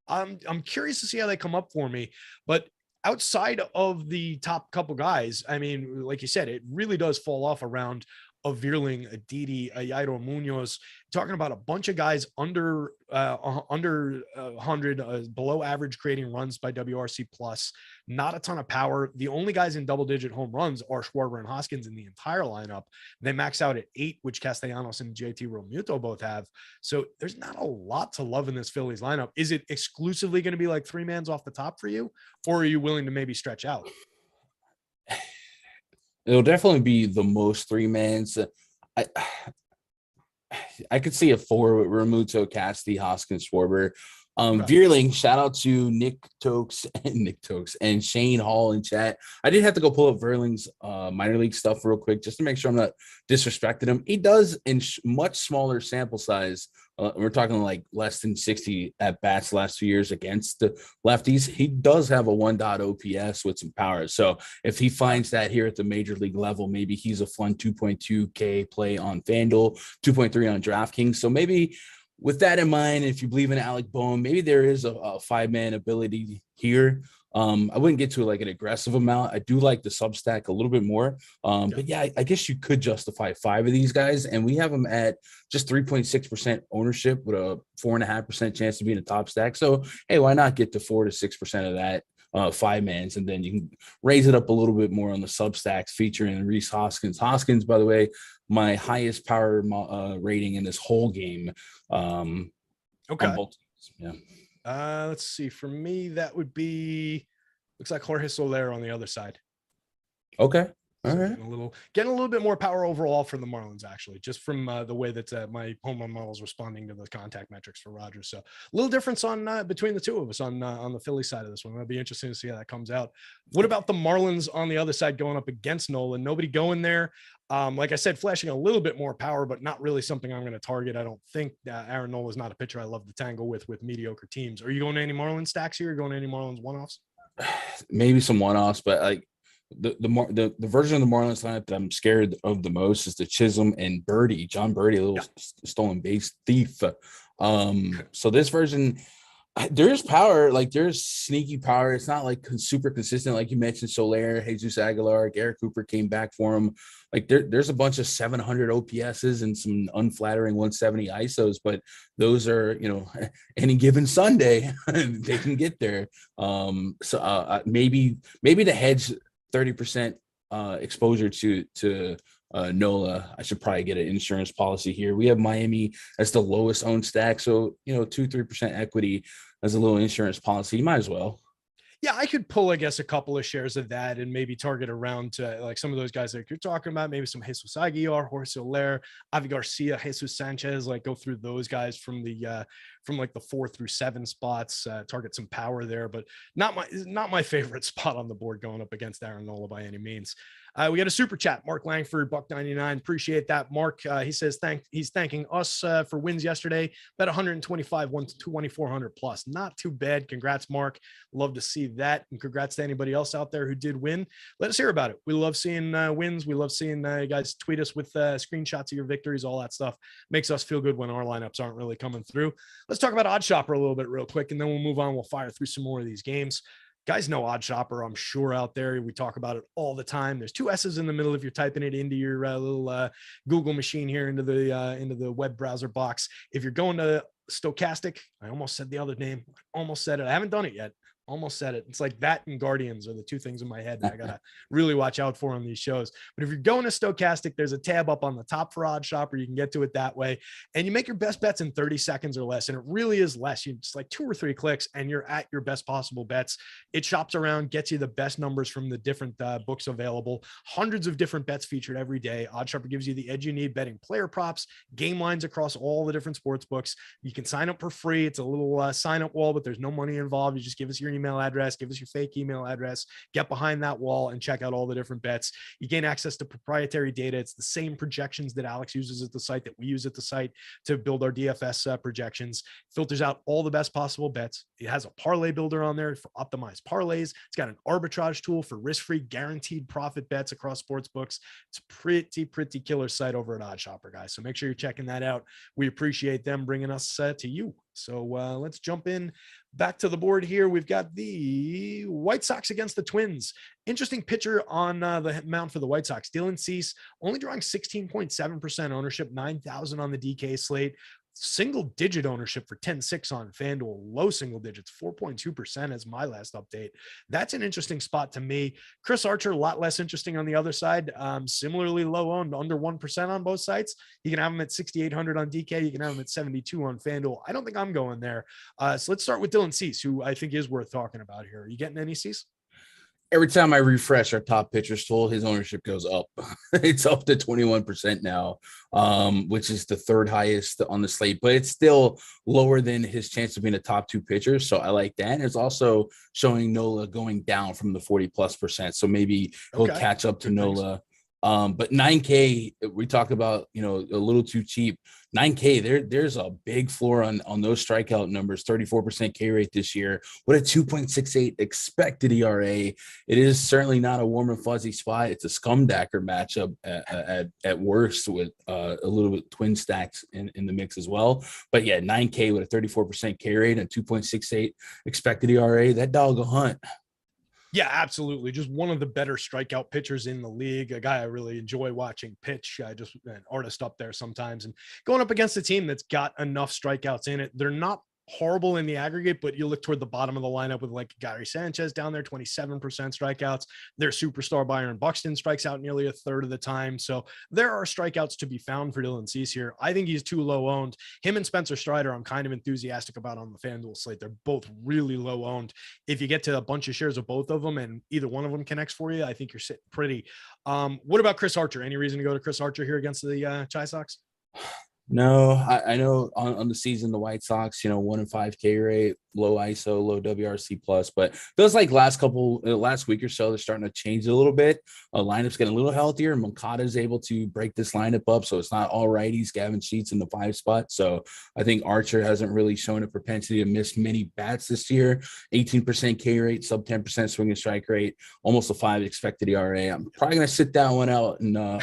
I'm curious to see how they come up for me, but outside of the top couple guys, I mean, like you said, it really does fall off around a Vierling, a Didi, a Yairo Munoz, talking about a bunch of guys under 100, below average creating runs by WRC plus, not a ton of power. The only guys in double digit home runs are Schwarber and Hoskins in the entire lineup. They max out at 8, which Castellanos and JT Realmuto both have. So there's not a lot to love in this Phillies lineup. Is it exclusively going to be like 3-mans off the top for you, or are you willing to maybe stretch out? It'll definitely be the most 3-mans. I could see a 4 with Realmuto, Cassidy, Hoskins, Schwarber. Okay. Vierling, shout out to Nick Tokes and Shane Hall in chat. I did have to go pull up Vierling's minor league stuff real quick just to make sure I'm not disrespecting him. He does in much smaller sample size. We're talking like less than 60 at bats last 2 years against the lefties. He does have a 1.0 OPS with some power. So if he finds that here at the major league level, maybe he's a fun 2.2K play on FanDuel, 2.3 on DraftKings. So maybe with that in mind, if you believe in Alec Boehm, maybe there is a 5-man ability here. I wouldn't get to like an aggressive amount. I do like the Substack a little bit more. But yeah, I guess you could justify 5 of these guys, and we have them at just 3.6% ownership with a 4.5% chance to be in the top stack. So, hey, why not get to 4 to 6% of that 5-mans, and then you can raise it up a little bit more on the Substacks featuring Rhys Hoskins. Hoskins, by the way, my highest power rating in this whole game. Okay. On both teams. Yeah. Let's see. For me, that would be, looks like Jorge Soler on the other side. Okay. All So right. getting a little bit more power overall for the Marlins, actually, just from the way that my home run model is responding to the contact metrics for Rogers. So a little difference on between the two of us on the Philly side of this one. It'll be interesting to see how that comes out. What about the Marlins on the other side going up against Nola? Nobody going there. Like I said, flashing a little bit more power, but not really something I'm going to target. I don't think Aaron Nola is not a pitcher I love to tangle with mediocre teams. Are you going to any Marlins stacks here? Or going to any Marlins one-offs? Maybe some one-offs, but like the version of the Marlins lineup that I'm scared of the most is the Chisholm and Birdie, John Birdie, a little stolen base thief. So this version, there's power, like there's sneaky power. It's not like super consistent, like you mentioned. Soler, Jesus Aguilar, Garrett Cooper came back for him. Like there's a bunch of 700 OPSs and some unflattering 170 ISOs, but those are, any given Sunday they can get there. Maybe to hedge 30% exposure to Nola, I should probably get an insurance policy here. We have Miami as the lowest owned stack, so 2-3% equity as a little insurance policy. You might as well. Yeah, I could pull, I guess, a couple of shares of that and maybe target around like some of those guys like you're talking about, maybe some Jesus Aguilar, Jorge Soler, Avi Garcia, Jesus Sanchez, like go through those guys from like the 4 through 7 spots, target some power there, but not my favorite spot on the board going up against Aaron Nola by any means. We got a super chat, Mark Langford, $1.99. Appreciate that, Mark. He says he's thanking us for wins yesterday. Bet 125, won 2,400 plus. Not too bad. Congrats, Mark. Love to see that, and congrats to anybody else out there who did win. Let us hear about it. We love seeing wins. We love seeing you guys tweet us with screenshots of your victories. All that stuff makes us feel good when our lineups aren't really coming through. Let's talk about OddsShopper a little bit real quick, and then we'll move on. We'll fire through some more of these games. Guys know OddsShopper, I'm sure, out there. We talk about it all the time. There's 2 S's in the middle if you're typing it into your little Google machine here into the web browser box. If you're going to Stokastic, I almost said the other name. I almost said it. I haven't done it yet. Almost said it. It's like that and Guardians are the 2 things in my head that I gotta really watch out for on these shows. But if you're going to Stokastic, there's a tab up on the top for OddsShopper. You can get to it that way, and you make your best bets in 30 seconds or less. And it really is less. You just like 2 or 3 clicks, and you're at your best possible bets. It shops around, gets you the best numbers from the different books available. Hundreds of different bets featured every day. OddsShopper gives you the edge you need betting player props, game lines across all the different sports books. You can sign up for free. It's a little sign up wall, but there's no money involved. You just give us your email address, give us your fake email address, get behind that wall and check out all the different bets. You gain access to proprietary data. It's the same projections that Alex uses at the site that we use at the site to build our DFS projections. Filters out all the best possible bets. It has a parlay builder on there for optimized parlays. It's got an arbitrage tool for risk-free guaranteed profit bets across sports books. It's a pretty killer site over at OddsShopper, guys. So make sure you're checking that out. We appreciate them bringing us to you. So let's jump in back to the board here. We've got the White Sox against the Twins. Interesting pitcher on the mound for the White Sox. Dylan Cease only drawing 16.7% ownership, 9,000 on the DK slate. Single digit ownership for 10-6 on FanDuel, low single digits, 4.2% as my last update. That's an interesting spot to me. Chris Archer, a lot less interesting on the other side. Similarly low owned, under 1% on both sites. You can have him at 6,800 on DK. You can have him at 72 on FanDuel. I don't think I'm going there. So let's start with Dylan Cease, who I think is worth talking about here. Are you getting any Cease? Every time I refresh our top pitchers total, his ownership goes up. It's up to 21% now, which is the third highest on the slate, but it's still lower than his chance of being a top 2 pitcher. So I like that. And it's also showing Nola going down from the 40+%. So maybe he'll catch up to Nola. But 9K, we talk about, a little too cheap. 9K, there's a big floor on those strikeout numbers, 34% K rate this year. What a 2.68 expected ERA. It is certainly not a warm and fuzzy spot. It's a Gundacker matchup at worst, with a little bit twin stacks in the mix as well. But yeah, 9K with a 34% K rate and 2.68 expected ERA, that dog will hunt. Yeah, absolutely. Just one of the better strikeout pitchers in the league. A guy I really enjoy watching pitch. Just an artist up there sometimes. And going up against a team that's got enough strikeouts in it, they're not horrible in the aggregate, but you look toward the bottom of the lineup with like Gary Sanchez down there, 27% strikeouts. Their superstar Byron Buxton strikes out nearly a third of the time. So there are strikeouts to be found for Dylan Cease here. I think he's too low owned. Him and Spencer Strider, I'm kind of enthusiastic about on the FanDuel slate. They're both really low owned. If you get to a bunch of shares of both of them and either one of them connects for you, I think you're sitting pretty. What about Chris Archer? Any reason to go to Chris Archer here against the Chi Sox? No, I know on the season, the White Sox, 1 and 5 K rate, low ISO, low WRC plus, but feels like last week or so, they're starting to change it a little bit. Lineup's getting a little healthier. Moncada is able to break this lineup up, so it's not all righties. Gavin Sheets in the 5 spot. So I think Archer hasn't really shown a propensity to miss many bats this year. 18% K rate, sub 10% swing and strike rate, almost a 5 expected ERA. I'm probably going to sit that one out and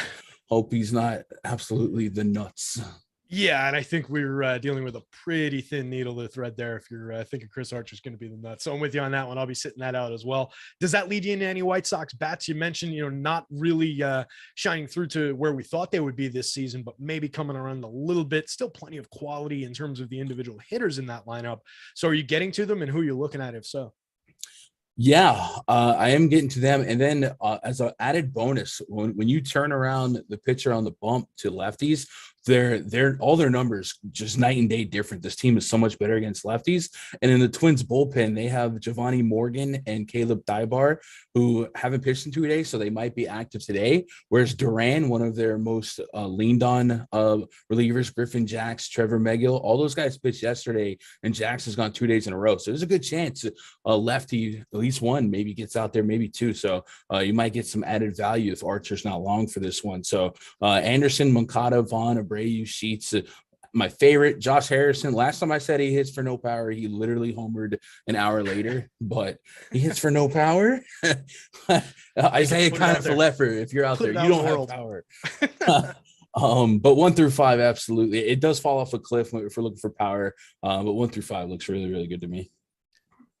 hope he's not absolutely the nuts. Yeah, and I think we're dealing with a pretty thin needle to thread there if you're thinking Chris Archer's going to be the nuts. So I'm with you on that one. I'll be sitting that out as well. Does that lead you into any White Sox bats? You mentioned, not really shining through to where we thought they would be this season, but maybe coming around a little bit. Still plenty of quality in terms of the individual hitters in that lineup. So are you getting to them, and who you're looking at if so? Yeah, I am getting to them. And then as an added bonus, when you turn around the pitcher on the bump to lefties, they're all their numbers just night and day different. This team is so much better against lefties. And in the Twins bullpen, they have Giovanni Morgan and Caleb Daibar, who haven't pitched in 2 days, so they might be active today. Whereas Duran, one of their most leaned on relievers, Griffin Jax, Trevor Megill, all those guys pitched yesterday, and Jax has gone 2 days in a row. So there's a good chance a lefty, at least one, maybe gets out there, maybe 2. So you might get some added value if Archer's not long for this one. So Anderson, Moncada, Vaughn, Abreu, Sheets. My favorite, Josh Harrison. Last time I said he hits for no power, he literally homered an hour later, but he hits for no power. Isaiah Kiner-Falefa, if you're out there, you don't have power. But 1 through 5, absolutely. It does fall off a cliff if we're looking for power, but 1 through 5 looks really, really good to me.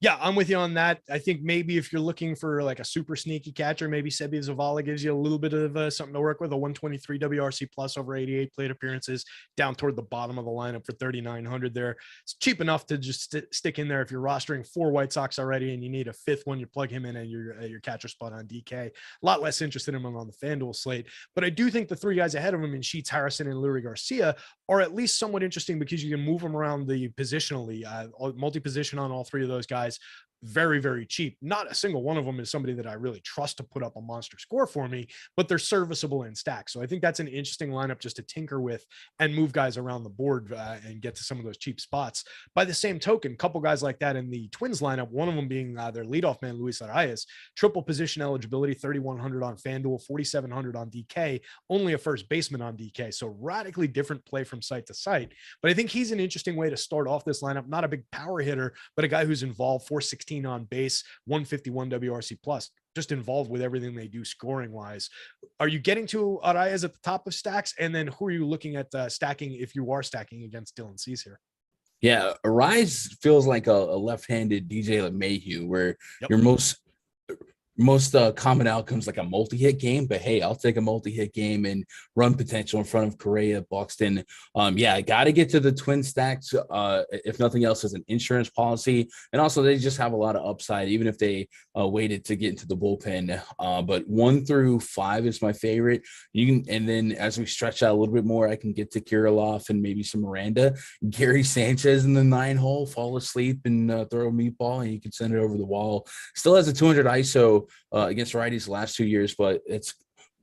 Yeah, I'm with you on that. I think maybe if you're looking for like a super sneaky catcher, maybe Sebi Zavala gives you a little bit of something to work with. A 123 WRC plus over 88 plate appearances, down toward the bottom of the lineup for 3,900 there. It's cheap enough to just stick in there if you're rostering 4 White Sox already and you need a 5th one. You plug him in at your catcher spot on DK. A lot less interested in him on the FanDuel slate. But I do think the 3 guys ahead of him in Sheets, Harrison, and Lurie Garcia are at least somewhat interesting because you can move them around the positionally, multi-position on all 3 of those guys. Very, very cheap. Not a single one of them is somebody that I really trust to put up a monster score for me, but they're serviceable in stacks. So I think that's an interesting lineup just to tinker with and move guys around the board and get to some of those cheap spots. By the same token, a couple guys like that in the Twins lineup, one of them being their leadoff man, Luis Arias, triple position eligibility, 3,100 on FanDuel, 4,700 on DK, only a first baseman on DK. So radically different play from site to site. But I think he's an interesting way to start off this lineup. Not a big power hitter, but a guy who's involved, 416 on base, 151 WRC plus, just involved with everything they do scoring wise. Are you getting to Arias at the top of stacks? And then who are you looking at stacking if you are stacking against Dylan Cease here? Yeah, Arise feels like a left-handed DJ LeMahieu, where Yep. your most common outcomes like a multi-hit game, but hey, I'll take a multi-hit game and run potential in front of Correa, Buxton. Yeah, I got to get to the twin stacks, if nothing else, as an insurance policy, and also they just have a lot of upside, even if they waited to get into the bullpen. But 1 through 5 is my favorite. You can, and then as we stretch out a little bit more, I can get to Kirilloff and maybe some Miranda. Gary Sanchez in the 9 hole, fall asleep and throw a meatball, and you can send it over the wall. Still has a 200 ISO against righties the last 2 years, but it's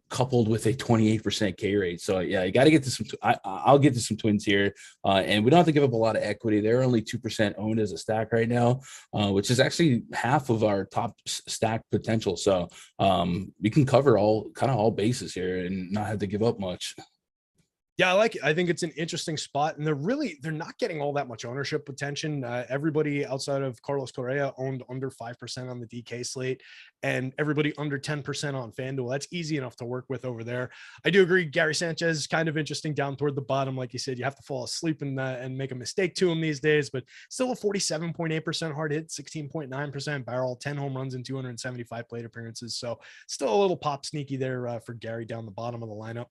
coupled with a 28% K rate. So yeah, you got to get to some. I'll get to some Twins here, and we don't have to give up a lot of equity. They're only 2% owned as a stack right now, which is actually half of our top stack potential. So we can cover all bases here and not have to give up much. Yeah, I like it. I think it's an interesting spot, and they're not getting all that much ownership attention. Everybody outside of Carlos Correa owned under 5% on the DK slate, and everybody under 10% on FanDuel. That's easy enough to work with over there. I do agree. Gary Sanchez is kind of interesting down toward the bottom. Like you said, you have to fall asleep and make a mistake to him these days, but still a 47.8% hard hit, 16.9% barrel, 10 home runs and 275 plate appearances. So still a little pop sneaky there for Gary down the bottom of the lineup.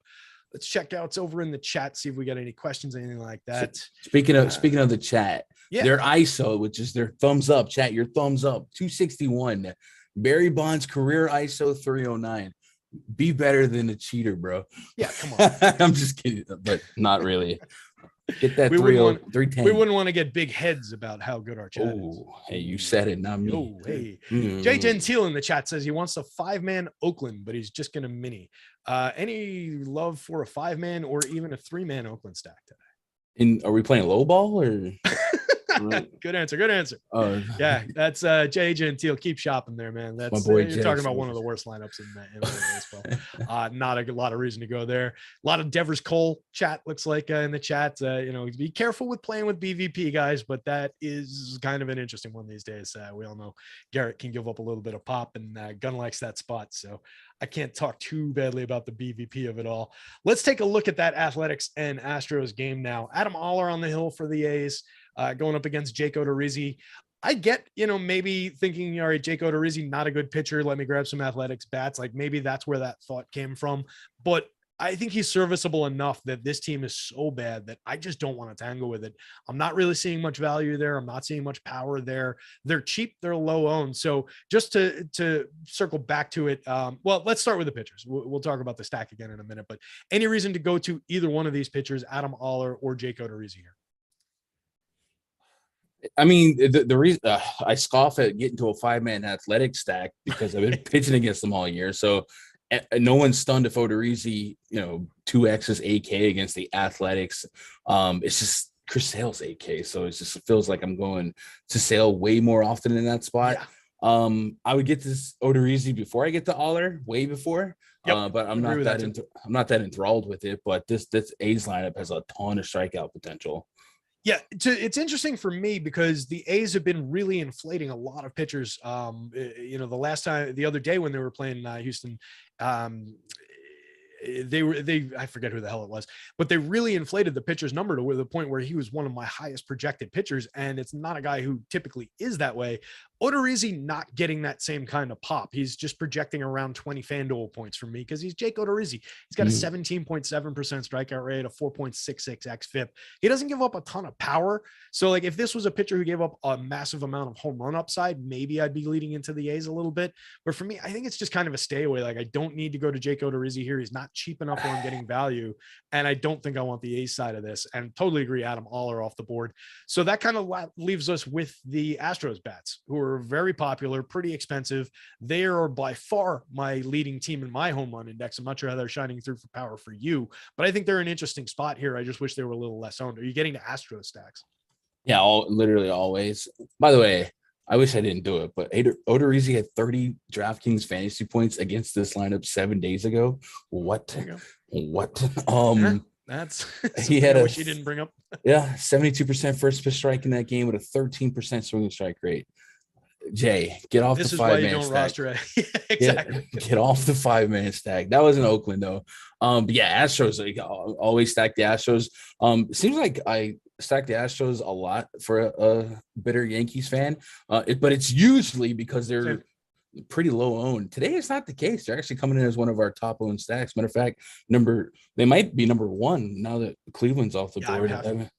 Let's check out over in the chat, see if we got any questions, anything like that. Speaking of the chat, yeah, their ISO, which is their thumbs up, chat, your thumbs up, 261. Barry Bonds career ISO 309. Be better than a cheater, bro. Yeah, come on. I'm just kidding, but not really. Get that 310. We wouldn't want to get big heads about how good our chat is. Hey, you said it, not me. Oh, hey. Jay Gentile in the chat says he wants a 5-man Oakland, but he's just going to mini. Any love for a 5-man or even a 3-man Oakland stack today? Are we playing low ball or? Good answer. Yeah, that's Jay Gentile. Keep shopping there, man. That's my boy. You're talking about one of the worst lineups in baseball. Not a lot of reason to go there. A lot of Devers Cole chat looks like in the chat. Be careful with playing with BVP guys, but that is kind of an interesting one these days. We all know Garrett can give up a little bit of pop, and Gun likes that spot. So I can't talk too badly about the BVP of it all. Let's take a look at that Athletics and Astros game now. Adam Oller on the hill for the A's. Going up against Jake Odorizzi. I get, maybe thinking, all right, Jake Odorizzi, not a good pitcher. Let me grab some Athletics bats. Like maybe that's where that thought came from. But I think he's serviceable enough that this team is so bad that I just don't want to tangle with it. I'm not really seeing much value there. I'm not seeing much power there. They're cheap. They're low owned. So just to circle back to it, well, let's start with the pitchers. We'll talk about the stack again in a minute, but any reason to go to either one of these pitchers, Adam Oller or Jake Odorizzi here? I mean, the reason I scoff at getting to a 5-man athletic stack because I've been pitching against them all year. So no one's stunned if Odorizzi, 2X's 8K against the Athletics. It's just Chris Sale's 8K. So it feels like I'm going to Sale way more often in that spot. Yeah. I would get this Odorizzi before I get to Oller, way before. Yep. But I'm not that enthralled with it. But this A's lineup has a ton of strikeout potential. Yeah, it's interesting for me because the A's have been really inflating a lot of pitchers. The other day when they were playing Houston, I forget who the hell it was, but they really inflated the pitcher's number to the point where he was one of my highest projected pitchers. And it's not a guy who typically is that way. Odorizzi not getting that same kind of pop. He's just projecting around 20 FanDuel points for me because he's Jake Odorizzi. He's got a 17.7% strikeout rate, a 4.66 xFIP. He doesn't give up a ton of power. So like if this was a pitcher who gave up a massive amount of home run upside, maybe I'd be leading into the A's a little bit. But for me, I think it's just kind of a stay away. Like I don't need to go to Jake Odorizzi here. He's not cheap enough where I'm getting value. And I don't think I want the A's side of this. And totally agree, Adam Oller off the board. So that kind of leaves us with the Astros bats, who are very popular, pretty expensive. They are by far my leading team in my home run index. I'm not sure how they're shining through for power for you, but I think they're an interesting spot here. I just wish they were a little less owned. Are you getting to Astros stacks? Yeah, literally always. By the way, I wish I didn't do it, but Odorizzi had 30 DraftKings fantasy points against this lineup 7 days ago. What? That's he had I wish he didn't bring up. 72% first pitch strike in that game with a 13% swinging strike rate. Jay, get off the 5-man stack. Exactly. Get off the 5-man stack. That was in Oakland though. But yeah, Astros, like, always stack the Astros. Seems like stack the Astros a lot for a bitter Yankees fan, but it's usually because they're pretty low owned. Today it's not the case. They're actually coming in as one of our top owned stacks. Matter of fact, they might be number one now that Cleveland's off the board.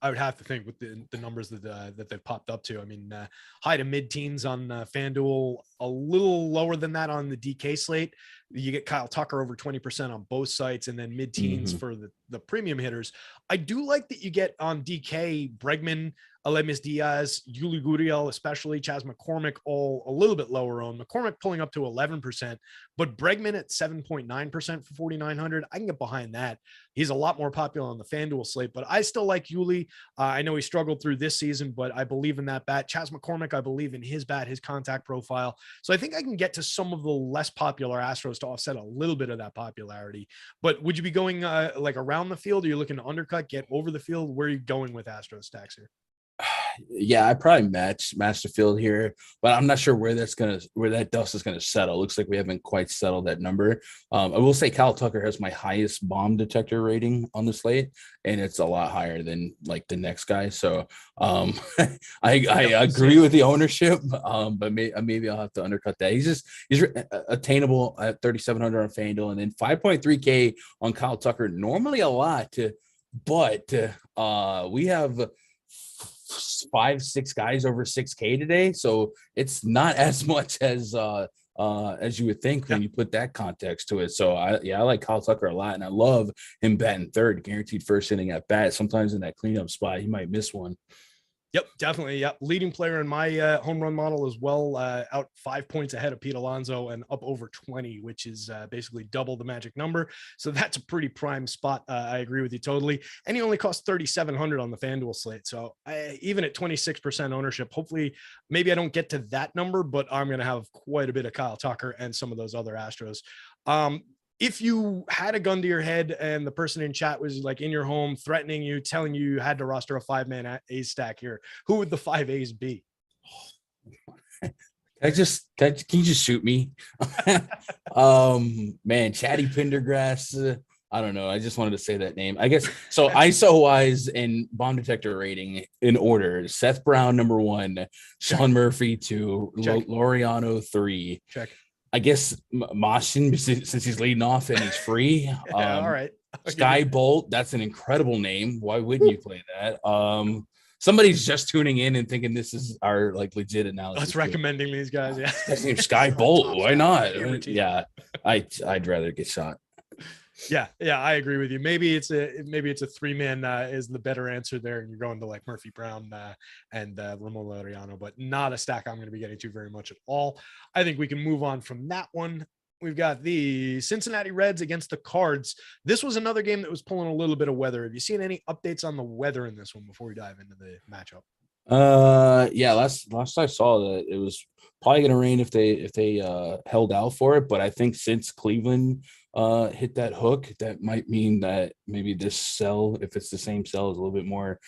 I would have to think with the numbers that they've popped up to. I mean, high to mid teens on FanDuel, a little lower than that on the DK slate. You get Kyle Tucker over 20% on both sites, and then mid teens for the premium hitters. I do like that you get on DK Bregman, Alemis Diaz, Yuli Gurriel, especially Chas McCormick, all a little bit lower on. McCormick pulling up to 11%, but Bregman at 7.9% for 4,900. I can get behind that. He's a lot more popular on the FanDuel slate, but I still like Yuli. I know he struggled through this season, but I believe in that bat. Chas McCormick, I believe in his bat, his contact profile. So I think I can get to some of the less popular Astros to offset a little bit of that popularity. But would you be going like around the field? Are you looking to undercut, get over the field? Where are you going with Astros stacks here? Yeah, I probably match the field here, but I'm not sure where that dust is gonna settle. Looks like we haven't quite settled that number. I will say Kyle Tucker has my highest bomb detector rating on the slate, and it's a lot higher than like the next guy. So I agree with the ownership, but maybe I'll have to undercut that. He's attainable at 3,700 on FanDuel, and then 5.3K on Kyle Tucker. Normally a lot, but we have 5-6 guys over 6K today, so it's not as much as you would think when you put that context to it. So I like Kyle Tucker a lot, and I love him batting third, guaranteed first inning at bat. Sometimes in that cleanup spot he might miss one. Yep, definitely. Yep. Leading player in my home run model as well, out 5 points ahead of Pete Alonso and up over 20, which is basically double the magic number. So that's a pretty prime spot. I agree with you totally. And he only cost 3,700 on the FanDuel slate. So even at 26% ownership, hopefully maybe I don't get to that number, but I'm going to have quite a bit of Kyle Tucker and some of those other Astros. If you had a gun to your head and the person in chat was like in your home threatening you, telling you had to roster a 5-man A's stack here, who would the 5 A's be? Can you just shoot me? Man, Chatty Pendergrass. I don't know. I just wanted to say that name. I guess so. ISO wise and bomb detector rating in order: Seth Brown number 1, Sean Murphy 2, Laureano 3. Check. I guess Moshin, since he's leading off and he's free. All right. Sky Bolt, that's an incredible name. Why wouldn't you play that? Somebody's just tuning in and thinking this is our like legit analysis. Us recommending these guys. Yeah. His name's Sky Bolt. Why not? Yeah. I'd rather get shot. Yeah, I agree with you. Maybe it's a 3-man is the better answer there, and you're going to like Murphy Brown and Ramon Laureano, but not a stack I'm going to be getting to very much at all. I think we can move on from that one. We've got the Cincinnati Reds against the Cards. This was another game that was pulling a little bit of weather. Have you seen any updates on the weather in this one before we dive into the matchup? Yeah, last I saw that it was probably going to rain if they held out for it, but I think since Cleveland hit that hook, that might mean that maybe this cell, if it's the same cell, is a little bit more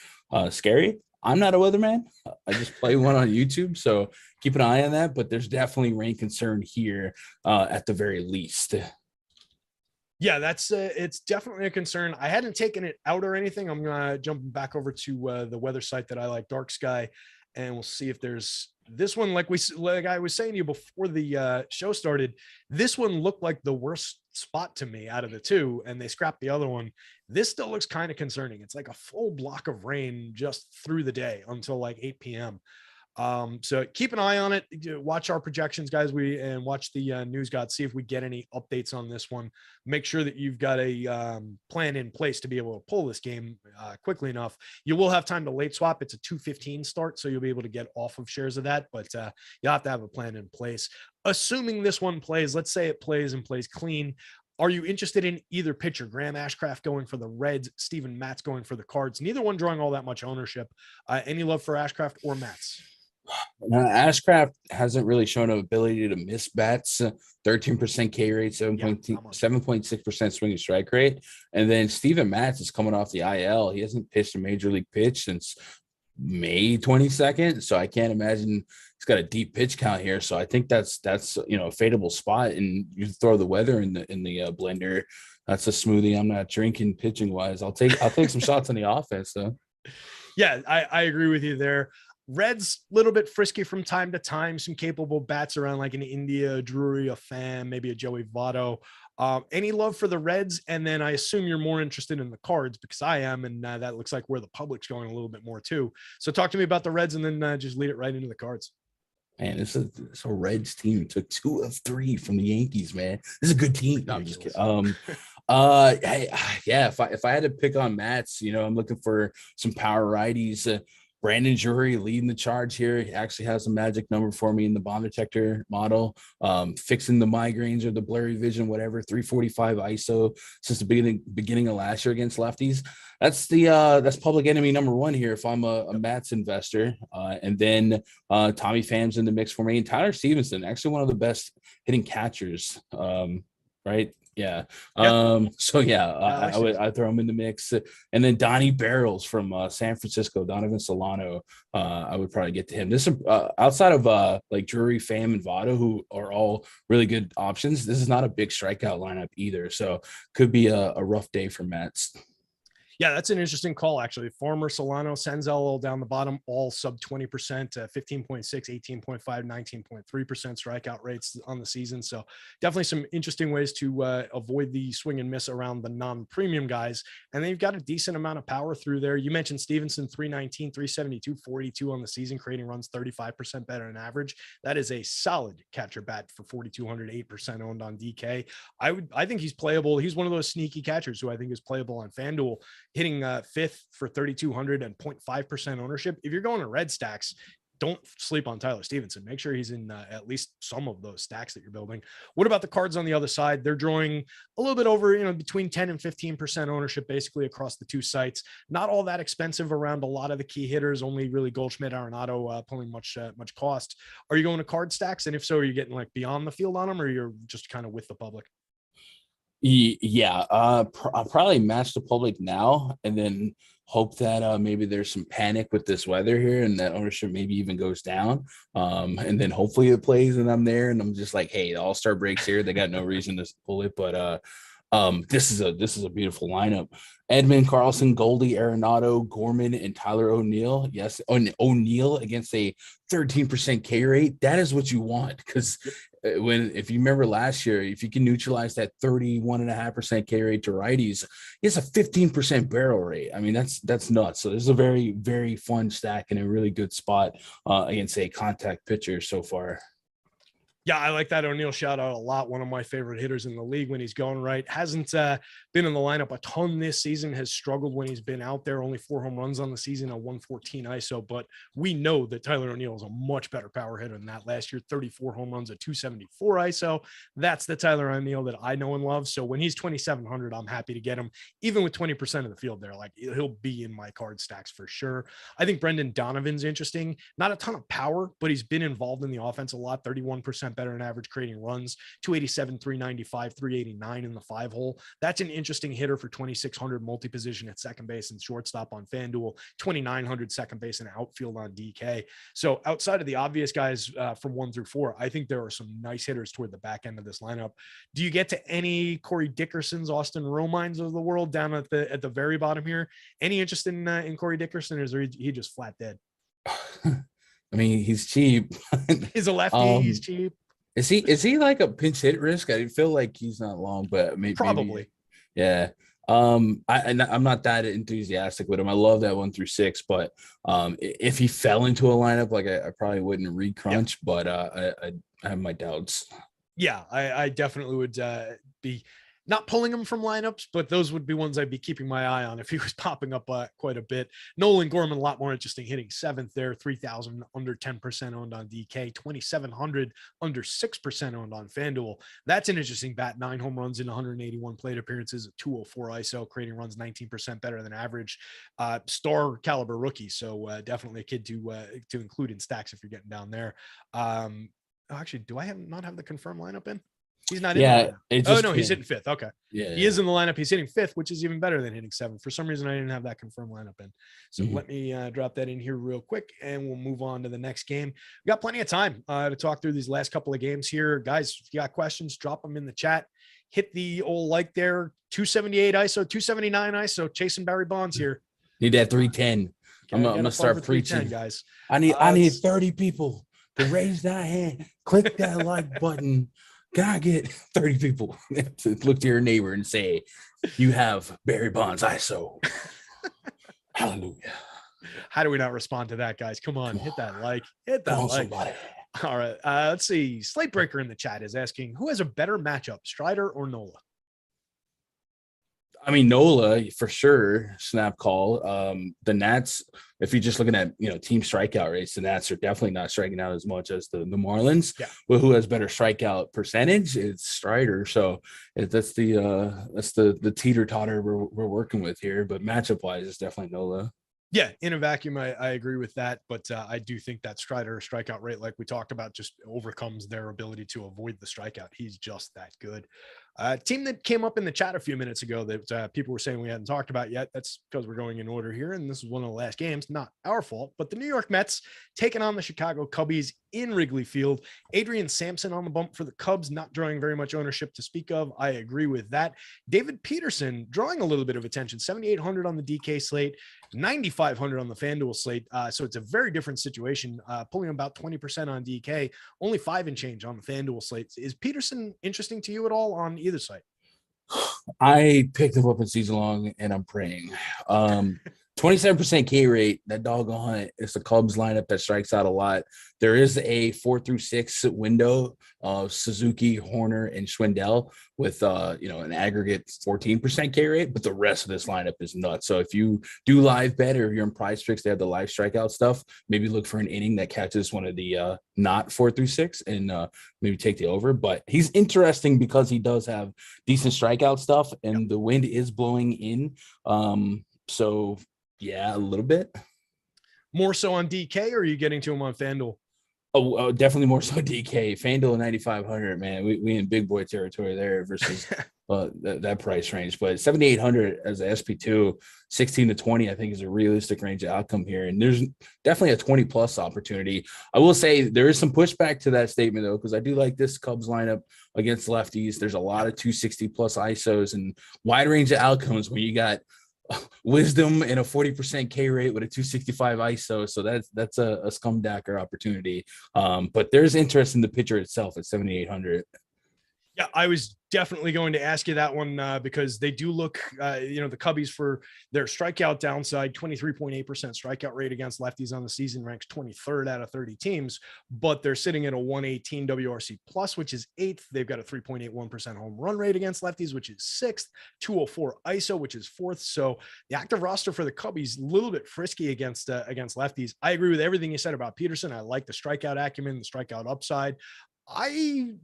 scary. I'm not a weatherman. I just play one on YouTube, so keep an eye on that, but there's definitely rain concern here at the very least. Yeah, that's it's definitely a concern. I hadn't taken it out or anything. I'm gonna jump back over to the weather site that I like, Dark Sky, and we'll see if there's this one. Like I was saying to you before the show started, this one looked like the worst spot to me out of the two, and they scrapped the other one. This still looks kind of concerning. It's like a full block of rain just through the day until like 8 p.m. So keep an eye on it. Watch our projections, guys. And watch the news god, see if we get any updates on this one. Make sure that you've got a plan in place to be able to pull this game quickly enough. You will have time to late swap. It's a 2:15 start, so you'll be able to get off of shares of that, but you'll have to have a plan in place. Assuming this one plays, let's say it plays and plays clean. Are you interested in either pitcher? Graham Ashcraft going for the Reds, Steven Matz going for the Cards. Neither one drawing all that much ownership. Any love for Ashcraft or Matz? Ashcraft hasn't really shown an ability to miss bats. 13% K rate, 7.6% swing and strike rate. And then Steven Matz is coming off the IL. He hasn't pitched a major league pitch since May 22nd. So I can't imagine he's got a deep pitch count here. So I think that's a fadeable spot. And you throw the weather in the blender. That's a smoothie I'm not drinking pitching wise. I'll take some shots on the offense though. Yeah, I agree with you there. Reds, a little bit frisky from time to time. Some capable bats around like an India, Drury, a Pham, maybe a Joey Votto. Any love for the Reds? And then I assume you're more interested in the Cards because I am, and that looks like where the public's going a little bit more too. So talk to me about the Reds, and then just lead it right into the Cards. Man, it's a Reds team. Took 2 of 3 from the Yankees, man. This is a good team. No, I'm just kidding. Hey, yeah, if I had to pick on Mats, I'm looking for some power righties. Brandon Drury leading the charge here. He actually has a magic number for me in the bomb detector model, fixing the migraines or the blurry vision, whatever. 345 ISO since the beginning of last year against lefties. That's public enemy number 1 here if I'm a Mats investor. And then Tommy Pham's in the mix for me, and Tyler Stevenson, actually one of the best hitting catchers. Right. Yeah. So yeah, I throw him in the mix, and then Donnie Barrels from San Francisco, Donovan Solano. I would probably get to him. This outside of like Drury, Pham, and Votto, who are all really good options. This is not a big strikeout lineup either, so could be a rough day for Mets. Yeah, that's an interesting call, actually. Farmer, Solano, Senzel down the bottom, all sub 20%, 15.6, 18.5, 19.3% strikeout rates on the season. So definitely some interesting ways to avoid the swing and miss around the non-premium guys. And then you've got a decent amount of power through there. You mentioned Stevenson, 319, 372, 42 on the season, creating runs 35% better than average. That is a solid catcher bat for 4,200, 8% owned on DK. I think he's playable. He's one of those sneaky catchers who I think is playable on FanDuel, hitting 5th for 3,200 and 0.5% ownership. If you're going to red stacks, don't sleep on Tyler Stevenson. Make sure he's in at least some of those stacks that you're building. What about the Cards on the other side? They're drawing a little bit over, between 10 and 15% ownership basically across the 2 sites. Not all that expensive around a lot of the key hitters, only really Goldschmidt, Arenado pulling much cost. Are you going to card stacks? And if so, are you getting like beyond the field on them, or you're just kind of with the public? Yeah, I'll probably match the public now, and then hope that maybe there's some panic with this weather here, and that ownership maybe even goes down. And then hopefully it plays, and I'm there, and I'm just like, hey, the All-Star breaks here. They got no reason to pull it, but this is a beautiful lineup. Edmund, Carlson, Goldie, Arenado, Gorman, and Tyler O'Neill. Yes, O'Neill against a 13% K rate. That is what you want, because if you remember last year, if you can neutralize that 31.5% K rate to righties, it's a 15% barrel rate. I mean, that's nuts. So this is a very, very fun stack and a really good spot against a contact pitcher so far. Yeah, I like that O'Neill shout out a lot. One of my favorite hitters in the league when he's going right. Hasn't been in the lineup a ton this season, has struggled when he's been out there. Only 4 home runs on the season, a 114 ISO. But we know that Tyler O'Neill is a much better power hitter than that. Last year, 34 home runs, a 274 ISO. That's the Tyler O'Neill that I know and love. So when he's 2,700, I'm happy to get him, even with 20% of the field there. Like, he'll be in my card stacks for sure. I think Brendan Donovan's interesting. Not a ton of power, but he's been involved in the offense a lot. 31% better than average creating runs, 287, 395, 389 in the 5-hole. That's an interesting hitter for 2,600 multi-position at second base and shortstop on FanDuel, 2,900 second base and outfield on DK. So outside of the obvious guys from 1 through 4, I think there are some nice hitters toward the back end of this lineup. Do you get to any Corey Dickersons, Austin Romines of the world down at the very bottom here? Any interest in Corey Dickerson, or is he just flat dead? I mean, he's cheap. He's a lefty. He's cheap. Is he like a pinch hit risk? I feel like he's not long, but probably. Yeah. I'm not that enthusiastic with him. I love that 1 through 6, but if he fell into a lineup, like I probably wouldn't recrunch, but I have my doubts. Yeah, I definitely would be not pulling him from lineups, but those would be ones I'd be keeping my eye on if he was popping up quite a bit. Nolan Gorman, a lot more interesting, hitting 7th there, 3,000 under 10% owned on DK, 2,700 under 6% owned on FanDuel. That's an interesting bat. 9 home runs in 181 plate appearances, a 204 ISO, creating runs 19% better than average. Star caliber rookie, so definitely a kid to include in stacks if you're getting down there. Actually, do I not have the confirmed lineup in? He's not in the lineup. Oh, no, he's hitting 5th. Okay. Yeah. He is in the lineup. He's hitting 5th, which is even better than hitting 7th. For some reason, I didn't have that confirmed lineup in. So let me drop that in here real quick, and we'll move on to the next game. We got plenty of time to talk through these last couple of games here. Guys, if you got questions, drop them in the chat. Hit the old like there. 278 ISO, 279 ISO, chasing Barry Bonds here. Need that 310. I'm gonna start preaching, guys. I need 30 people to raise that hand, click that like button. Can I get 30 people to look to your neighbor and say, you have Barry Bonds ISO? Hallelujah. How do we not respond to that, guys? Come on, hit that like. Somebody. All right. Let's see. Slate Breaker in the chat is asking, who has a better matchup, Strider or Nola? I mean, Nola for sure. Snap call. The Nats, if you're just looking at team strikeout rates, the Nats are definitely not striking out as much as the Marlins. Yeah. But who has better strikeout percentage? It's Strider. So that's the teeter totter we're working with here. But matchup wise, it's definitely Nola. Yeah, in a vacuum, I agree with that. But I do think that Strider strikeout rate, like we talked about, just overcomes their ability to avoid the strikeout. He's just that good. Team that came up in the chat a few minutes ago that people were saying we hadn't talked about yet. That's because we're going in order here. And this is one of the last games, not our fault, but the New York Mets taking on the Chicago Cubbies in Wrigley Field. Adrian Sampson on the bump for the Cubs, not drawing very much ownership to speak of. I agree with that. David Peterson drawing a little bit of attention, 7,800 on the DK slate, 9,500 on the FanDuel slate. So it's a very different situation, pulling about 20% on DK, only 5 and change on the FanDuel slate. Is Peterson interesting to you at all on either site? I picked him up in season long and I'm praying. 27% K rate, that doggone it's the Cubs lineup that strikes out a lot. There is a 4 through 6 window of Suzuki, Horner, and Schwindel with an aggregate 14% K rate, but the rest of this lineup is nuts. So if you do live bet or if you're in Prize Picks, they have the live strikeout stuff. Maybe look for an inning that catches one of the not 4 through 6 and maybe take the over. But he's interesting because he does have decent strikeout stuff and the wind is blowing in. So yeah, a little bit. More so on DK, or are you getting to him on FanDuel? Oh, definitely more so DK. FanDuel 9,500, man. We in big boy territory there versus that price range. But 7,800 as a SP2, 16 to 20, I think is a realistic range of outcome here. And there's definitely a 20 plus opportunity. I will say there is some pushback to that statement though, because I do like this Cubs lineup against lefties. There's a lot of 260 plus ISOs and wide range of outcomes when you got Wisdom and a 40% K rate with a 265 ISO. So that's a Gundacker opportunity. But there's interest in the pitcher itself at 7,800. Yeah, I was definitely going to ask you that one because they do look, the Cubbies for their strikeout downside, 23.8% strikeout rate against lefties on the season, ranks 23rd out of 30 teams, but they're sitting at a 118 WRC plus, which is 8th. They've got a 3.81% home run rate against lefties, which is 6th, 204 ISO, which is 4th. So the active roster for the Cubbies, a little bit frisky against lefties. I agree with everything you said about Peterson. I like the strikeout acumen, the strikeout upside. I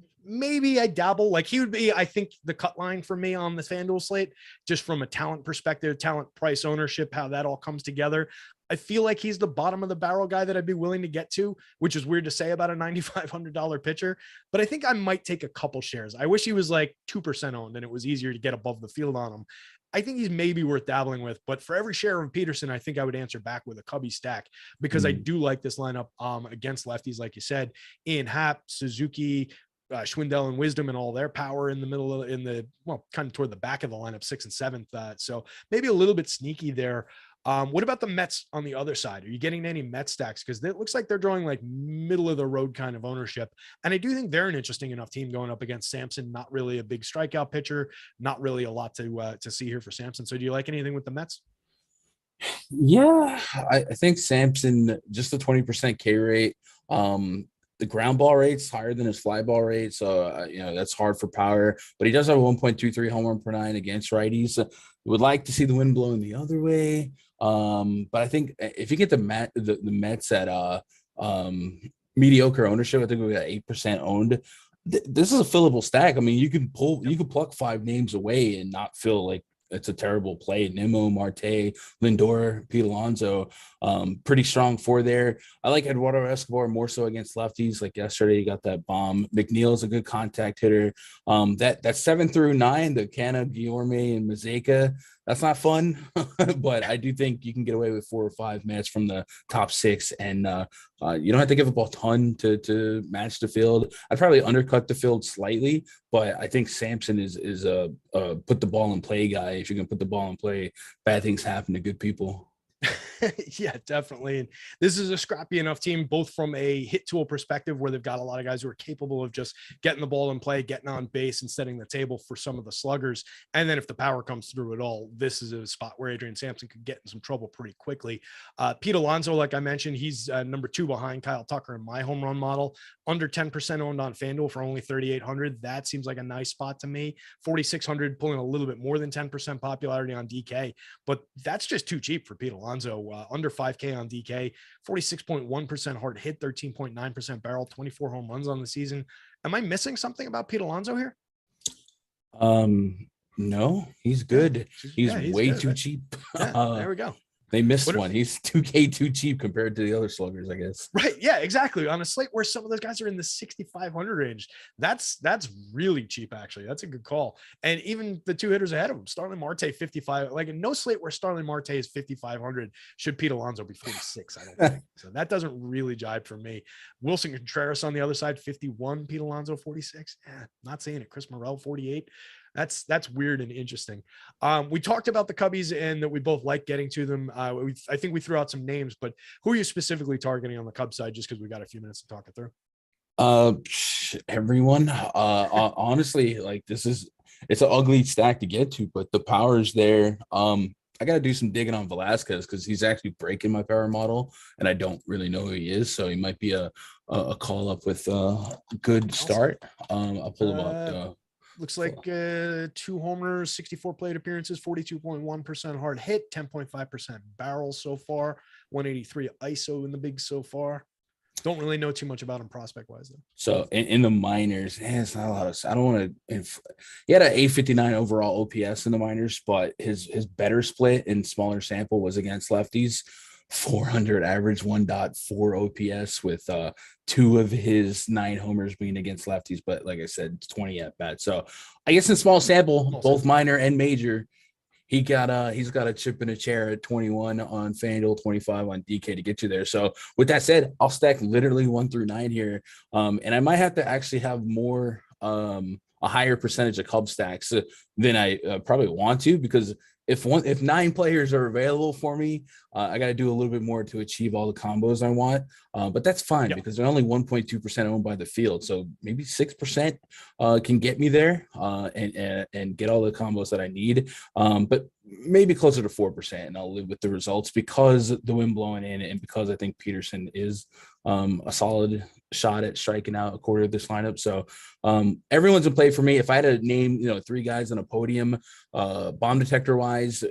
dabble, like he would be, I think, the cut line for me on the FanDuel slate, just from a talent perspective, talent, price, ownership, how that all comes together. I feel like he's the bottom of the barrel guy that I'd be willing to get to, which is weird to say about a $9,500 pitcher, but I think I might take a couple shares. I wish he was like 2% owned and it was easier to get above the field on him. I think he's maybe worth dabbling with, but for every share of Peterson, I think I would answer back with a Cubby stack because I do like this lineup against lefties, like you said, Ian Happ, Suzuki, Schwindel and Wisdom and all their power in the middle of, kind of toward the back of the lineup, 6th and 7th. So maybe a little bit sneaky there. What about the Mets on the other side? Are you getting any Mets stacks? Because it looks like they're drawing like middle of the road kind of ownership. And I do think they're an interesting enough team going up against Sampson. Not really a big strikeout pitcher, not really a lot to see here for Sampson. So do you like anything with the Mets? Yeah, I think Sampson, just the 20% K rate. The ground ball rate's higher than his fly ball rate. So, that's hard for power, but he does have a 1.23 home run per 9 against righties. Would like to see the wind blowing the other way. But I think if you get the Mets at mediocre ownership, I think we got 8% owned. This is a fillable stack. I mean, you can pluck 5 names away and not feel like it's a terrible play. Nimmo, Marte, Lindor, Pete Alonso, pretty strong for there. I like Eduardo Escobar more so against lefties. Like yesterday, he got that bomb. McNeil's a good contact hitter. That 7 through 9, the Canna, Guillorme, and Mazeka, that's not fun. But I do think you can get away with 4 or 5 Mets from the top 6, and you don't have to give up a ton to match the field. I'd probably undercut the field slightly, but I think Sampson is a put the ball in play guy. If you can put the ball in play, bad things happen to good people. Yeah, definitely. And this is a scrappy enough team, both from a hit tool perspective, where they've got a lot of guys who are capable of just getting the ball in play, getting on base, and setting the table for some of the sluggers. And then if the power comes through at all, this is a spot where Adrian Sampson could get in some trouble pretty quickly. Pete Alonso, like I mentioned, he's number 2 behind Kyle Tucker in my home run model, under 10% owned on FanDuel for only 3,800. That seems like a nice spot to me. 4,600, pulling a little bit more than 10% popularity on DK, but that's just too cheap for Pete Alonso. Under 5K on DK, 46.1% hard hit, 13.9% barrel, 24 home runs on the season. Am I missing something about Pete Alonso here? No, he's good. He's way good, too right? cheap. There we go. They missed one. He's 2K too cheap compared to the other sluggers, I guess. Right. Yeah, exactly. On a slate where some of those guys are in the 6,500 range, that's really cheap, actually. That's a good call. And even the 2 hitters ahead of him, Starling Marte, 55. Like in no slate where Starling Marte is 5,500, should Pete Alonso be 46? I don't think. So that doesn't really jibe for me. Wilson Contreras on the other side, 51. Pete Alonso, 46. Not saying it. Chris Morel, 48. That's weird and interesting. We talked about the Cubbies and that we both like getting to them. I think we threw out some names, but who are you specifically targeting on the Cubs side? Just because we got a few minutes to talk it through. Everyone. Honestly, like it's an ugly stack to get to, but the power is there. I got to do some digging on Velasquez because he's actually breaking my power model, and I don't really know who he is. So he might be a call up with a good start. I'll pull him up. Looks like 2 homers, 64 plate appearances, 42.1% hard hit, 10.5% barrel so far, 183 ISO in the big so far. Don't really know too much about him prospect wise though. So in the minors, it's not a lot of. I don't want to. He had an 859 overall OPS in the minors, but his better split in smaller sample was against lefties. 400 average, 1.4 OPS with 2 of his 9 homers being against lefties. But like I said, 20 at bat. So I guess in small sample, both minor and major, he's got a chip in a chair at 21 on FanDuel, 25 on DK to get you there. So with that said, I'll stack literally 1 through 9 here. And I might have to actually have more, a higher percentage of Cub stacks than I probably want to, because if 9 players are available for me, I got to do a little bit more to achieve all the combos I want. But that's fine because they're only 1.2% owned by the field. So maybe 6% can get me there and get all the combos that I need. But maybe closer to 4%, and I'll live with the results because the wind blowing in and because I think Peterson is a solid shot at striking out a quarter of this lineup. So everyone's in play for me. If I had to name, 3 guys on a podium, bomb detector wise,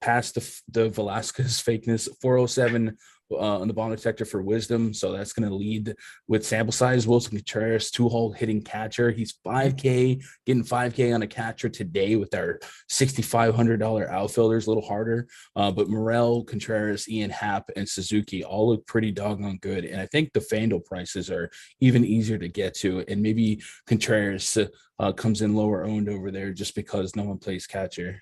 past the Velasquez fakeness, 407 on the bomb detector for wisdom. So that's going to lead with sample size. Wilson Contreras, 2-hole hitting catcher. He's 5K, getting 5K on a catcher today with our $6,500 outfielders, a little harder. But Morel, Contreras, Ian Happ, and Suzuki all look pretty doggone good. And I think the FanDuel prices are even easier to get to. And maybe Contreras comes in lower owned over there just because no one plays catcher.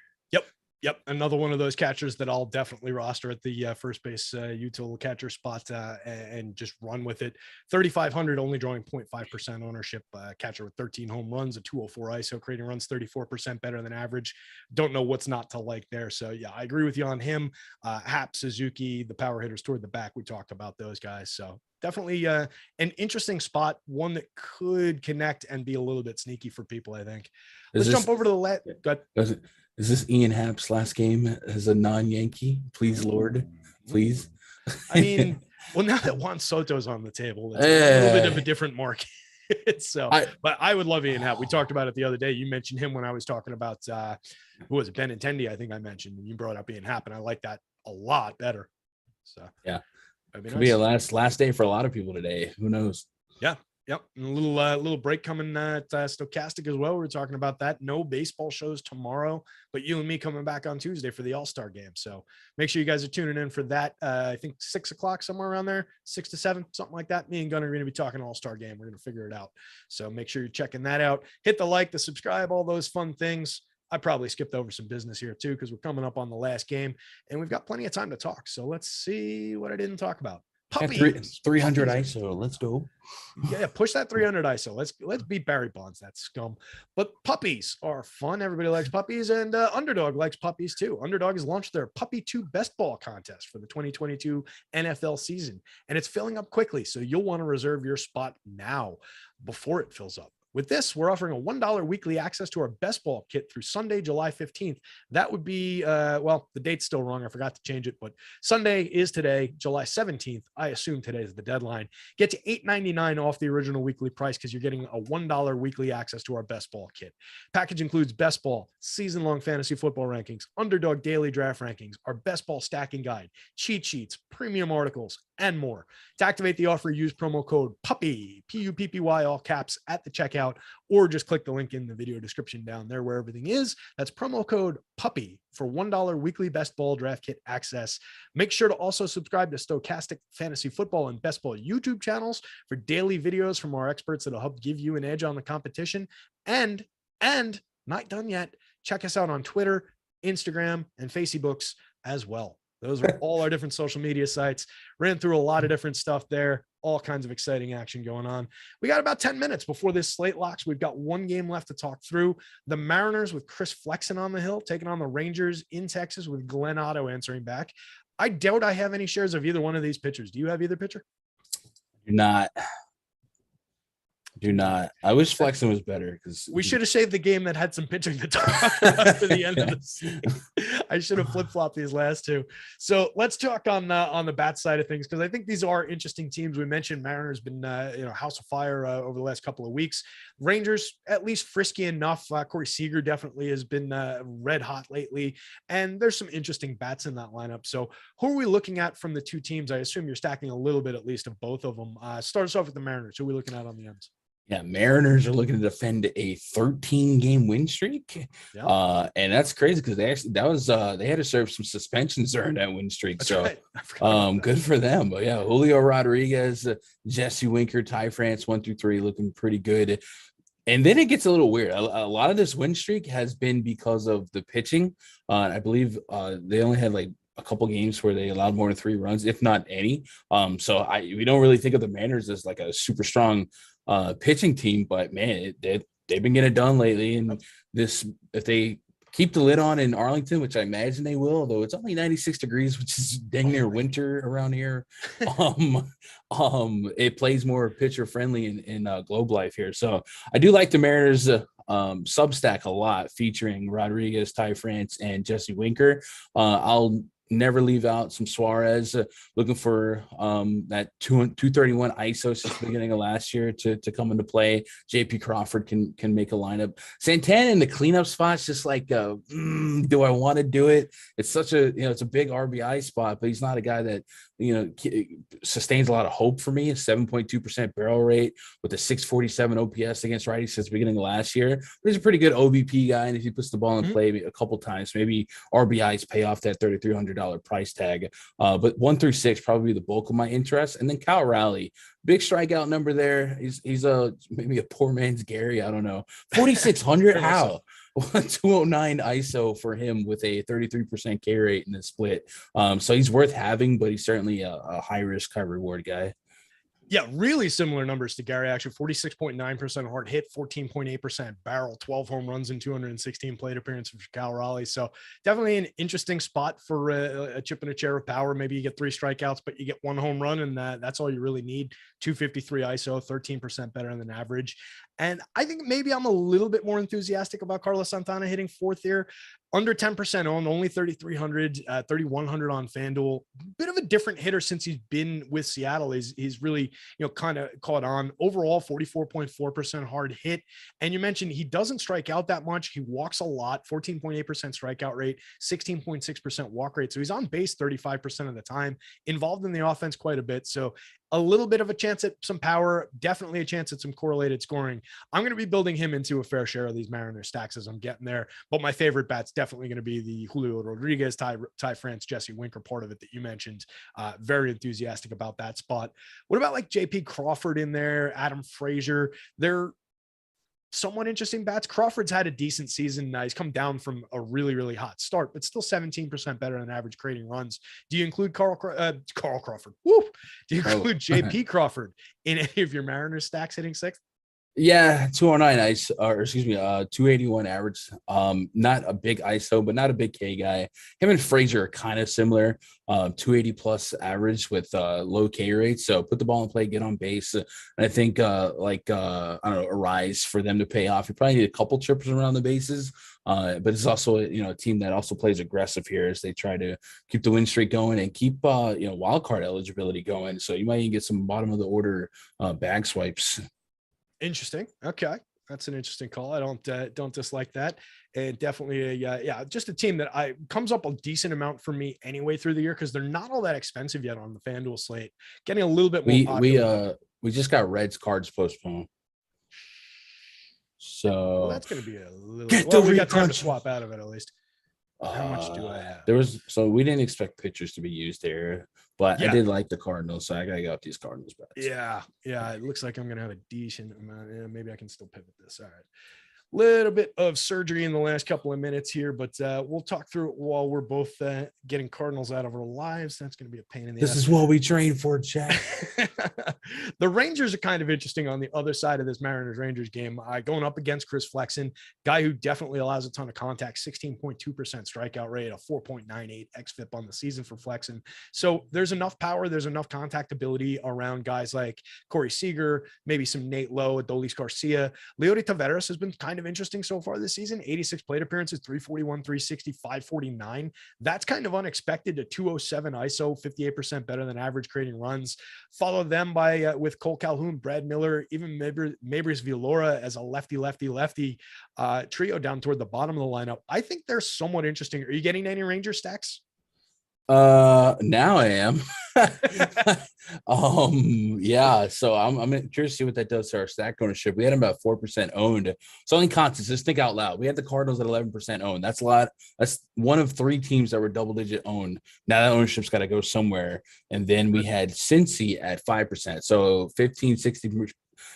Yep. Another one of those catchers that I'll definitely roster at the first base utility catcher spot and just run with it. 3,500, only drawing 0.5% ownership. Catcher with 13 home runs, a 204 ISO, creating runs 34% better than average. Don't know what's not to like there. So yeah, I agree with you on him. Happ, Suzuki, the power hitters toward the back. We talked about those guys. So definitely an interesting spot, one that could connect and be a little bit sneaky for people, I think. Let's jump over to the Is this Ian Happ's last game as a non-Yankee? Please, Lord, please. I mean, well, now that Juan Soto's on the table, it's a little bit of a different market. But I would love Ian Happ. We talked about it the other day. You mentioned him when I was talking about who was it, Benintendi, I think I mentioned, and you brought up Ian Happ, and I like that a lot better. So yeah, it'll be a last day for a lot of people today. Who knows? Yeah. Yep. And a little break coming at Stokastic as well. We were talking about that. No baseball shows tomorrow, but you and me coming back on Tuesday for the All-Star game. So make sure you guys are tuning in for that. I think 6 o'clock, somewhere around there, 6 to 7, something like that. Me and Gunnar are going to be talking All-Star game. We're going to figure it out. So make sure you're checking that out. Hit the like, the subscribe, all those fun things. I probably skipped over some business here too, because we're coming up on the last game and we've got plenty of time to talk. So let's see what I didn't talk about. Puppies. 300 ISO. Let's go. Yeah, push that 300 ISO. Let's beat Barry Bonds, that scum. But puppies are fun. Everybody likes puppies, and Underdog likes puppies too. Underdog has launched their Puppy 2 Best Ball contest for the 2022 NFL season, and it's filling up quickly. So you'll want to reserve your spot now before it fills up. With this, we're offering a $1 weekly access to our best ball kit through Sunday, July 15th. That would be, well, the date's still wrong. I forgot to change it, but Sunday is today, July 17th. I assume today is the deadline. Get to $8.99 off the original weekly price because you're getting a $1 weekly access to our best ball kit. Package includes best ball, season-long fantasy football rankings, Underdog daily draft rankings, our best ball stacking guide, cheat sheets, premium articles, and more. To activate the offer, use promo code PUPPY, P-U-P-P-Y, all caps, at the checkout, or just click the link in the video description down there where everything is. That's promo code PUPPY for $1 weekly best ball draft kit access. Make sure to also subscribe to Stokastic Fantasy Football and Best Ball YouTube channels for daily videos from our experts that'll help give you an edge on the competition. And not done yet, check us out on Twitter, Instagram, and Facebooks as well. Those are all our different social media sites. Ran through a lot of different stuff there, all kinds of exciting action going on. We got about 10 minutes before this slate locks. We've got one game left to talk through. The Mariners with Chris Flexen on the hill, taking on the Rangers in Texas with Glenn Otto answering back. I doubt I have any shares of either one of these pitchers. Do you have either pitcher? Do not. I wish Flexen was better because we should have saved the game that had some pitching to talk about for the end of this. I should have flip-flopped these last two. So let's talk on the bat side of things, because I think these are interesting teams. We mentioned Mariners been house of fire over the last couple of weeks. Rangers at least frisky enough. Corey Seager definitely has been red hot lately, and there's some interesting bats in that lineup. So who are we looking at from the two teams? I assume you're stacking a little bit at least of both of them. Start us off with the Mariners. Who are we looking at on the ends? Yeah, Mariners are looking to defend a 13-game win streak. Yep. And that's crazy because they had to serve some suspensions during that win streak. That's so right. Good for them. But yeah, Julio Rodriguez, Jesse Winker, Ty France 1 through 3 looking pretty good. And then it gets a little weird. A lot of this win streak has been because of the pitching. I believe they only had like a couple games where they allowed more than 3 runs, if not any. So we don't really think of the Mariners as like a super strong pitching team, but man, they've been getting it done lately. And this, if they keep the lid on in Arlington, which I imagine they will, though it's only 96 degrees, which is dang near winter around here. It plays more pitcher friendly in Globe Life here. So I do like the Mariners Substack a lot, featuring Rodriguez, Ty France, and Jesse Winker. I'll never leave out some Suarez, looking for that 231 ISO since the beginning of last year to come into play. JP Crawford can make a lineup. Santana in the cleanup spot's just like, do I want to do it? It's such a, it's a big RBI spot, but he's not a guy that, sustains a lot of hope for me. A 7.2% barrel rate with a 647 OPS against righties since the beginning of last year. But he's a pretty good OBP guy, and if he puts the ball in play a couple times, maybe RBIs pay off that $3,300 price tag. But 1 through 6 probably the bulk of my interest. And then Cal Raleigh, big strikeout number there. He's maybe a poor man's Gary. I don't know. 4,600. How? 209 ISO for him with a 33% K rate in the split. So he's worth having, but he's certainly a high risk, high reward guy. Yeah, really similar numbers to Gary, actually. 46.9% hard hit, 14.8% barrel, 12 home runs and 216 plate appearances for Cal Raleigh. So definitely an interesting spot for a chip and a chair of power. Maybe you get 3 strikeouts, but you get 1 home run, and that's all you really need. 253 ISO, 13% better than average. And I think maybe I'm a little bit more enthusiastic about Carlos Santana hitting 4th here. Under 10% owned, only 3,300, 3,100 on FanDuel. Bit of a different hitter since he's been with Seattle. He's really, kind of caught on. Overall, 44.4% hard hit. And you mentioned he doesn't strike out that much. He walks a lot, 14.8% strikeout rate, 16.6% walk rate. So he's on base 35% of the time, involved in the offense quite a bit. So a little bit of a chance at some power, definitely a chance at some correlated scoring. I'm going to be building him into a fair share of these Mariners stacks as I'm getting there. But my favorite bat's definitely going to be the Julio Rodriguez, Ty France, Jesse Winker part of it that you mentioned. Very enthusiastic about that spot. What about like JP Crawford in there, Adam Frazier? They're somewhat interesting bats. Crawford's had a decent season. He's come down from a really, really hot start, but still 17% better than average creating runs. Do you include Carl Crawford? Woo! Do you include JP Crawford in any of your Mariners stacks hitting sixth? Yeah, 209 ice, or excuse me, 281 average. Not a big ISO, but not a big K guy. Him and Frazier are kind of similar. 280 plus average with low K rates. So put the ball in play, get on base. And I think I don't know, a rise for them to pay off. You probably need a couple trips around the bases. But it's also a team that also plays aggressive here as they try to keep the win streak going and keep wild card eligibility going. So you might even get some bottom of the order bag swipes. Interesting. Okay. That's an interesting call. I don't dislike that. And definitely just a team that comes up a decent amount for me anyway through the year, because they're not all that expensive yet on the FanDuel slate. Getting a little bit more popular. We just got Reds cards postponed. So that's going to be a little. We got time to swap out of it at least. How much do I have? We didn't expect pitchers to be used there, but I did like the Cardinals, so I gotta go with these Cardinals bets. Yeah. It looks like I'm gonna have a decent amount. Yeah, maybe I can still pivot this. All right. Little bit of surgery in the last couple of minutes here, but we'll talk through it while we're both getting Cardinals out of our lives. That's going to be a pain in the ass. This is what we train for, Jack. The Rangers are kind of interesting on the other side of this Mariners-Rangers game. Going up against Chris Flexen, guy who definitely allows a ton of contact, 16.2% strikeout rate, a 4.98 xFIP on the season for Flexen. So there's enough power, there's enough contact ability around guys like Corey Seager, maybe some Nate Lowe, Adolis Garcia. Leody Taveras has been kind of interesting so far this season. 86 plate appearances, 341, 360, 549. That's kind of unexpected. To 207 ISO, 58% better than average creating runs. Follow them by with Cole Calhoun, Brad Miller, even Mabrice Vilora as a lefty trio down toward the bottom of the lineup. I think they're somewhat interesting. Are you getting any Ranger stacks? Now I am. So I'm curious to see what that does to our stack ownership. We had them about 4% owned. So only constants, just think out loud. We had the Cardinals at 11% owned. That's a lot. That's one of three teams that were double digit owned. Now that ownership's got to go somewhere. And then we had Cincy at 5%. So 15 to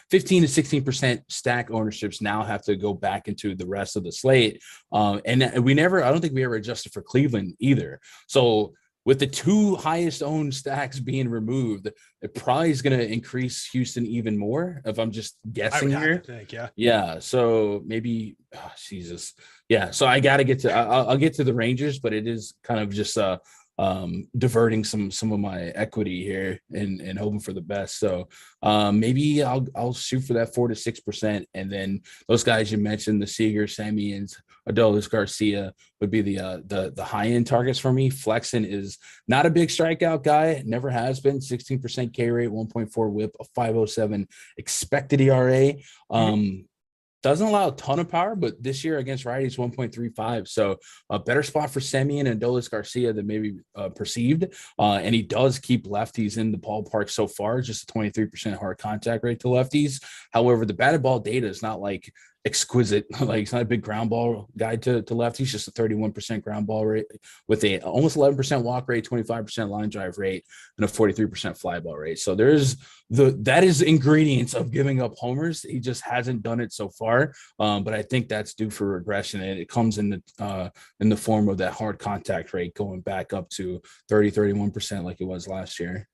16% stack ownerships now have to go back into the rest of the slate. And I don't think we ever adjusted for Cleveland either. So with the two highest owned stacks being removed, it probably is going to increase Houston even more, if I'm just guessing here. Yeah. So maybe, Jesus. Yeah. So I got to get to, I'll get to the Rangers, but it is kind of just diverting some of my equity here and hoping for the best. So maybe I'll shoot for that 4 to 6%, and then those guys you mentioned, the Seager, Semians, Adolis Garcia would be the high end targets for me. Flexen is not a big strikeout guy, never has been. 16% K rate, 1.4 WHIP, a 5.07 expected ERA. Doesn't allow a ton of power, but this year against righties, 1.35. So a better spot for Semien and Adolis Garcia than maybe perceived. And he does keep lefties in the ballpark so far, just a 23% hard contact rate to lefties. However, the batted ball data is not like exquisite. Like, it's not a big ground ball guy to lefties, just a 31% ground ball rate with a almost 11% walk rate, 25% line drive rate, and a 43% fly ball rate. So that is ingredients of giving up homers. He just hasn't done it so far. But I think that's due for regression, and it comes in the form of that hard contact rate going back up to 31% like it was last year.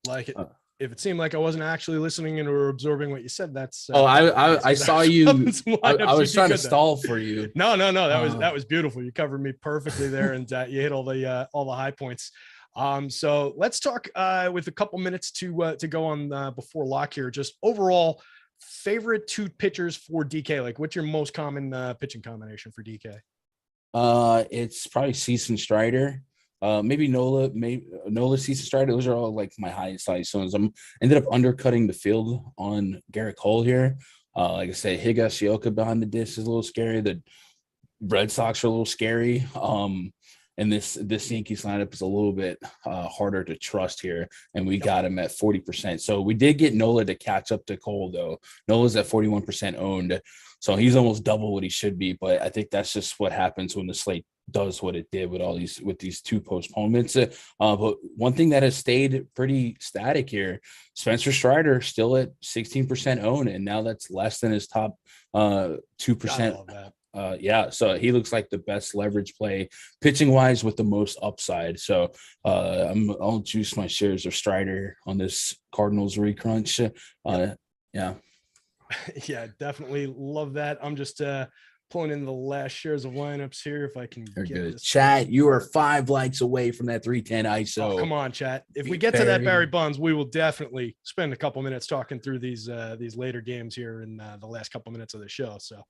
Like it. If it seemed like I wasn't actually listening and or absorbing what you said, that's I saw you. I was trying to stall for you. No. That was beautiful. You covered me perfectly there, and you hit all the high points. So let's talk with a couple minutes to go on before lock here. Just overall favorite two pitchers for DK. Like, what's your most common pitching combination for DK? It's probably Cease and Strider. Maybe Nola, Cease and Strider. Those are all like my highest zones. I'm ended up undercutting the field on Garrett Cole here. Like I said, Higashioka behind the dish is a little scary. The Red Sox are a little scary. And this Yankees lineup is a little bit harder to trust here, and we got him at 40%. So we did get Nola to catch up to Cole, though. Nola's at 41% owned, so he's almost double what he should be. But I think that's just what happens when the slate does what it did with these two postponements. But one thing that has stayed pretty static here, Spencer Strider still at 16% owned, and now that's less than his top 2%. So he looks like the best leverage play pitching wise with the most upside. So I'll juice my shares of Strider on this Cardinals recrunch. Yeah, definitely love that. I'm just pulling in the last shares of lineups here if I can You're get good. this. Chat, you are 5 likes away from that 310 ISO. Oh, come on, chat. If we get to that Barry Bonds, we will definitely spend a couple minutes talking through these later games here in the last couple minutes of the show. So a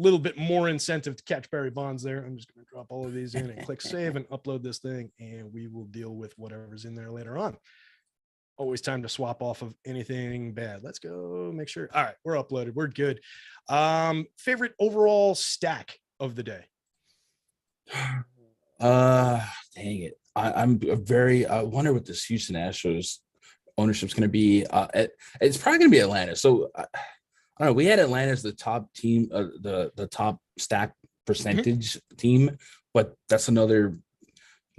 little bit more incentive to catch Barry Bonds there. I'm just going to drop all of these in and click save and upload this thing, and we will deal with whatever's in there later on. Always time to swap off of anything bad. Let's go make sure. All right, we're uploaded. We're good. Favorite overall stack of the day? Dang it. I wonder what this Houston Astros ownership is going to be. It's probably going to be Atlanta. So I don't know. We had Atlanta as the top team, the top stack percentage team, but that's another.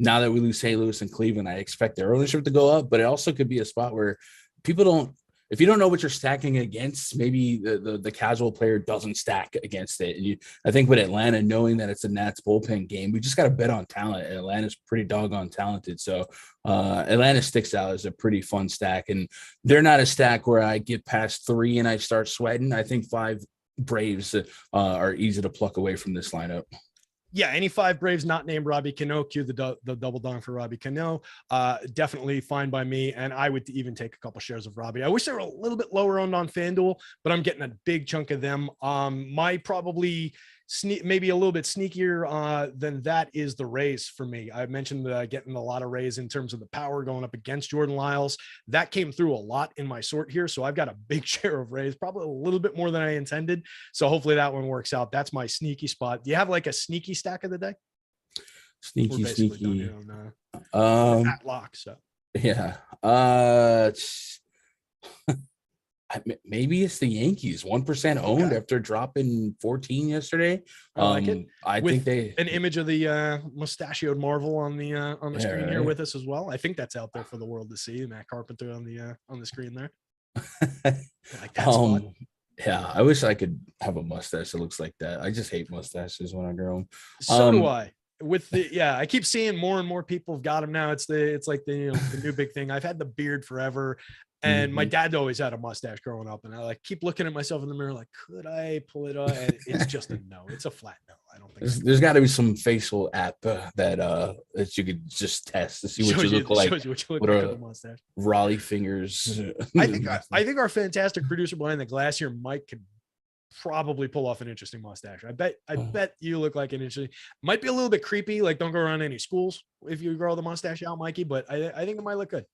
Now that we lose St. Louis and Cleveland, I expect their ownership to go up, but it also could be a spot where people don't, if you don't know what you're stacking against, maybe the casual player doesn't stack against it. I think with Atlanta, knowing that it's a Nats bullpen game, we just got to bet on talent. And Atlanta's pretty doggone talented. So Atlanta sticks out as a pretty fun stack. And they're not a stack where I get past 3 and I start sweating. I think 5 Braves are easy to pluck away from this lineup. Yeah, any 5 Braves not named Robbie Cano, cue the double dong for Robbie Cano. Definitely fine by me, and I would even take a couple shares of Robbie. I wish they were a little bit lower owned on FanDuel, but I'm getting a big chunk of them. My probably maybe a little bit sneakier than that is the Rays for me. I mentioned getting a lot of Rays in terms of the power going up against Jordan Lyles. That came through a lot in my sort here, so I've got a big share of Rays, probably a little bit more than I intended. So hopefully that one works out. That's my sneaky spot. Do you have like a sneaky stack of the day? Sneaky. At lock. So yeah. Maybe it's the Yankees, 1% owned after dropping 14 yesterday. I like it. I think an image of the mustachioed Marvel on the screen here with us as well. I think that's out there for the world to see. Matt Carpenter on the screen there. Like that spot. Yeah, I wish I could have a mustache that looks like that. I just hate mustaches when I grow them. So do I. I keep seeing more and more people have got them now. It's like the new big thing. I've had the beard forever. And my dad always had a mustache growing up, and I keep looking at myself in the mirror, like, could I pull it off? And it's just a no. It's a flat no. I don't think there's got to be some facial app that you could just test to see what you look like. Shows you what you look like with a mustache. Raleigh fingers. I think our fantastic producer behind the glass here, Mike, could probably pull off an interesting mustache. I bet you look like an interesting. Might be a little bit creepy. Like, don't go around any schools if you grow the mustache out, Mikey. But I think it might look good.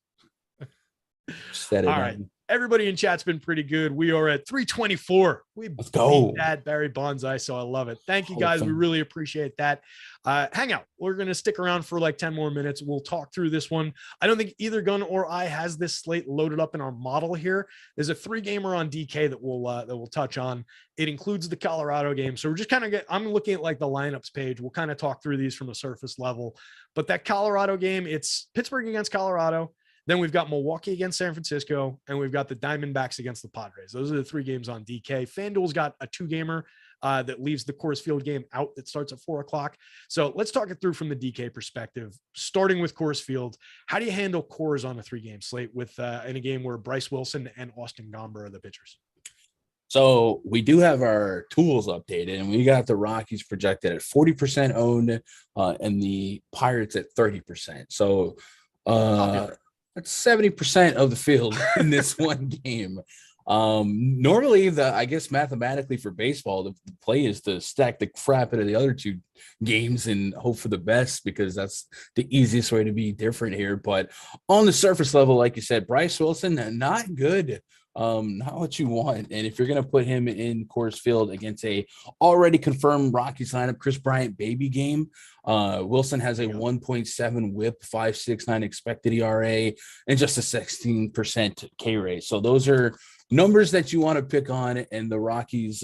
All right. Everybody in chat's been pretty good. We are at 324. Let's go. That Barry Bonds ISO. I love it. Thank you guys. We really appreciate that. Hang out. We're going to stick around for like 10 more minutes. We'll talk through this one. I don't think either Gun or I has this slate loaded up in our model here. There's a 3-gamer on DK that we'll touch on. It includes the Colorado game. So we're just I'm looking at like the lineups page. We'll kind of talk through these from a surface level, but that Colorado game, it's Pittsburgh against Colorado. Then we've got Milwaukee against San Francisco, and we've got the Diamondbacks against the Padres. Those are the 3 games on DK. FanDuel's got a 2-gamer that leaves the Coors Field game out that starts at 4:00. So let's talk it through from the DK perspective, starting with Coors Field. How do you handle Coors on a 3-game slate with in a game where Bryce Wilson and Austin Gomber are the pitchers? So we do have our tools updated, and we got the Rockies projected at 40% owned and the Pirates at 30%. So that's 70% of the field in this one game. Normally, I guess mathematically for baseball, the play is to stack the crap out of the other 2 games and hope for the best, because that's the easiest way to be different here. But on the surface level, like you said, Bryce Wilson, not good. Not what you want. And if you're going to put him in Coors Field against a already confirmed Rockies lineup, Chris Bryant baby game, Wilson has a 1.7 whip, 5.69 expected ERA, and just a 16% K rate. So those are numbers that you want to pick on. And the Rockies,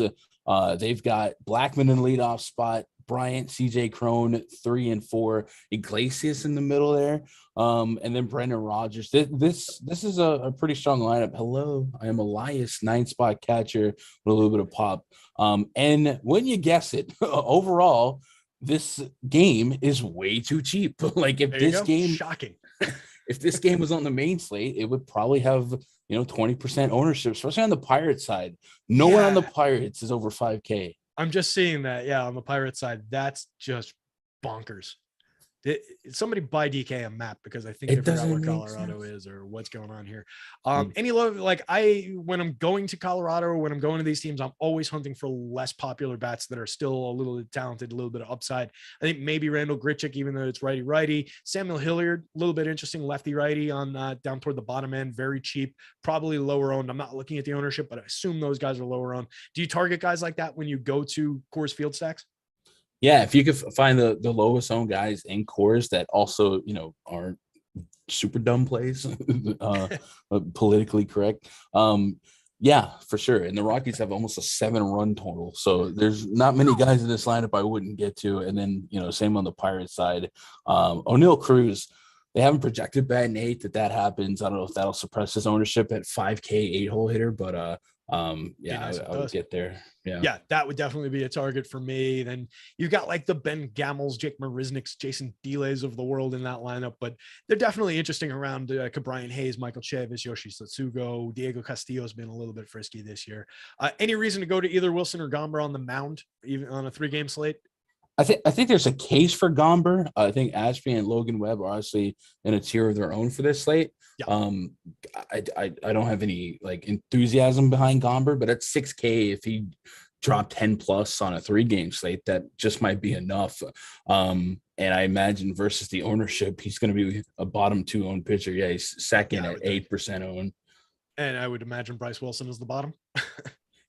they've got Blackmon in the leadoff spot, Bryant, CJ Crone, 3 and 4, Iglesias in the middle there. And then Brendan Rodgers. This is a pretty strong lineup. Hello, I am Elias, 9-spot catcher with a little bit of pop. And when you guess it, overall, this game is way too cheap. Like if this game, shocking. If this game was on the main slate, it would probably have 20% ownership, especially on the Pirates side. No one on the Pirates is over 5K. I'm just seeing that. Yeah, on the Pirates side, that's just bonkers. Somebody buy DK a map because I think they forgot where Colorado is or what's going on here. Any low, like when I'm going to Colorado, when I'm going to these teams, I'm always hunting for less popular bats that are still a little bit talented, a little bit of upside. I think maybe Randall Grichuk, even though it's righty. Samuel Hilliard, a little bit interesting, lefty-righty on down toward the bottom end, very cheap, probably lower owned. I'm not looking at the ownership, but I assume those guys are lower owned. Do you target guys like that when you go to Coors Field stacks? Yeah, if you could find the lowest owned guys in Coors that also, aren't super dumb plays, politically correct. Yeah, for sure. And the Rockies have almost a 7-run total. So there's not many guys in this lineup I wouldn't get to. And then, same on the Pirates side. O'Neal Cruz, they haven't projected batting 8 that happens. I don't know if that'll suppress his ownership at 5K 8-hole hitter, but I would get there. Yeah, that would definitely be a target for me. Then you've got like the Ben Gammels, Jake Marisniks, Jason Delays of the world in that lineup, but they're definitely interesting around Brian Hayes, Michael Chavis, Yoshi Satsugo. Diego Castillo has been a little bit frisky this year. Any reason to go to either Wilson or Gomber on the mound, even on a 3-game slate? I think there's a case for Gomber. I think Ashby and Logan Webb are honestly in a tier of their own for this slate. Yeah. I don't have any enthusiasm behind Gomber, but at 6K, if he dropped 10 plus on a 3-game slate, that just might be enough. And I imagine versus the ownership, he's going to be a bottom 2 owned pitcher. Yeah, he's second at 8% owned. And I would imagine Bryce Wilson is the bottom.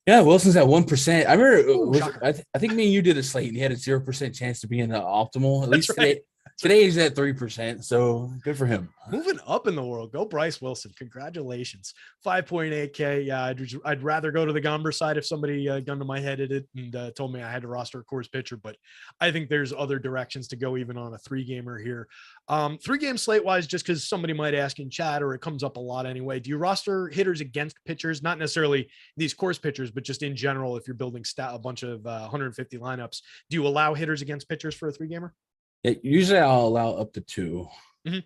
Yeah, Wilson's at 1%. I remember, I think me and you did a slate, and he had a 0% chance to be in the optimal. At least today. Today he's at 3%, so good for him. Moving up in the world. Go Bryce Wilson. Congratulations. 5.8K. Yeah, I'd rather go to the Gomber side if somebody gun to my head at it and told me I had to roster a Coors pitcher, but I think there's other directions to go even on a 3-gamer here. 3-game slate wise, just because somebody might ask in chat or it comes up a lot anyway. Do you roster hitters against pitchers? Not necessarily these Coors pitchers, but just in general, if you're building a bunch of 150 lineups, do you allow hitters against pitchers for a 3-gamer? Yeah, usually I'll allow up to 2. Mm-hmm.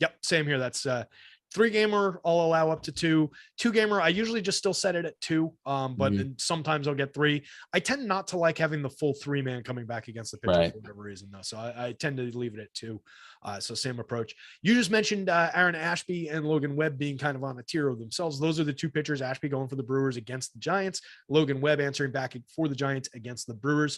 Yep, same here. That's 3-gamer, I'll allow up to 2. 2-gamer, I usually just still set it at 2, but sometimes I'll get 3. I tend not to like having the full 3-man coming back against the pitcher for whatever reason, though. So I tend to leave it at 2. So same approach. You just mentioned Aaron Ashby and Logan Webb being kind of on a tier of themselves. Those are the 2 pitchers. Ashby going for the Brewers against the Giants. Logan Webb answering back for the Giants against the Brewers.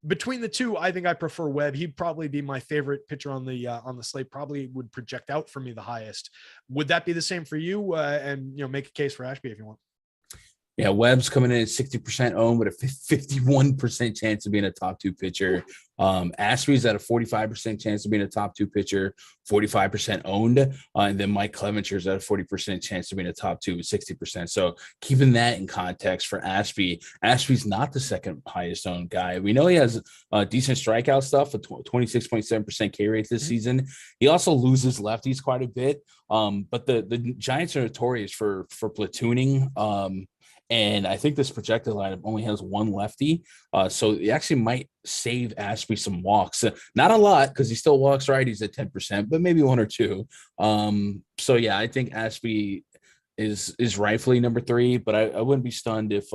Between the 2, I think I prefer Webb. He'd probably be my favorite pitcher on the slate. Probably would project out for me the highest. Would that be the same for you? And make a case for Ashby if you want. Yeah, Webb's coming in at 60% owned with a 51% chance of being a top 2 pitcher. Ashby's at a 45% chance of being a top 2 pitcher, 45% owned. And then Mike Clevenger's at a 40% chance of being a top 2 with 60%. So keeping that in context for Ashby, Ashby's not the second highest owned guy. We know he has decent strikeout stuff, a 26.7% K rate this season. He also loses lefties quite a bit. But the Giants are notorious for platooning. And I think this projected lineup only has 1 lefty. So it actually might save Ashby some walks. Not a lot because he still walks righties at 10%, but maybe 1 or 2. So yeah, I think Ashby is rightfully number 3, but I wouldn't be stunned if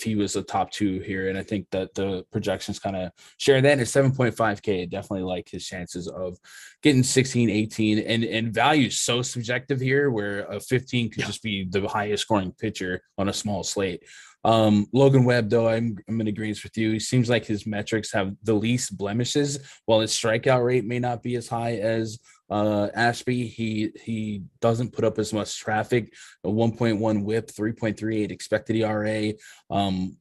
he was a top 2 here. And I think that the projections kind of share that. And at 7.5K, definitely like his chances of getting 16, 18, and value is so subjective here where a 15 could just be the highest scoring pitcher on a small slate. Logan Webb, though, I'm in agreement with you. He seems like his metrics have the least blemishes. While his strikeout rate may not be as high as Ashby, he doesn't put up as much traffic. A 1.1 whip, 3.38 expected ERA.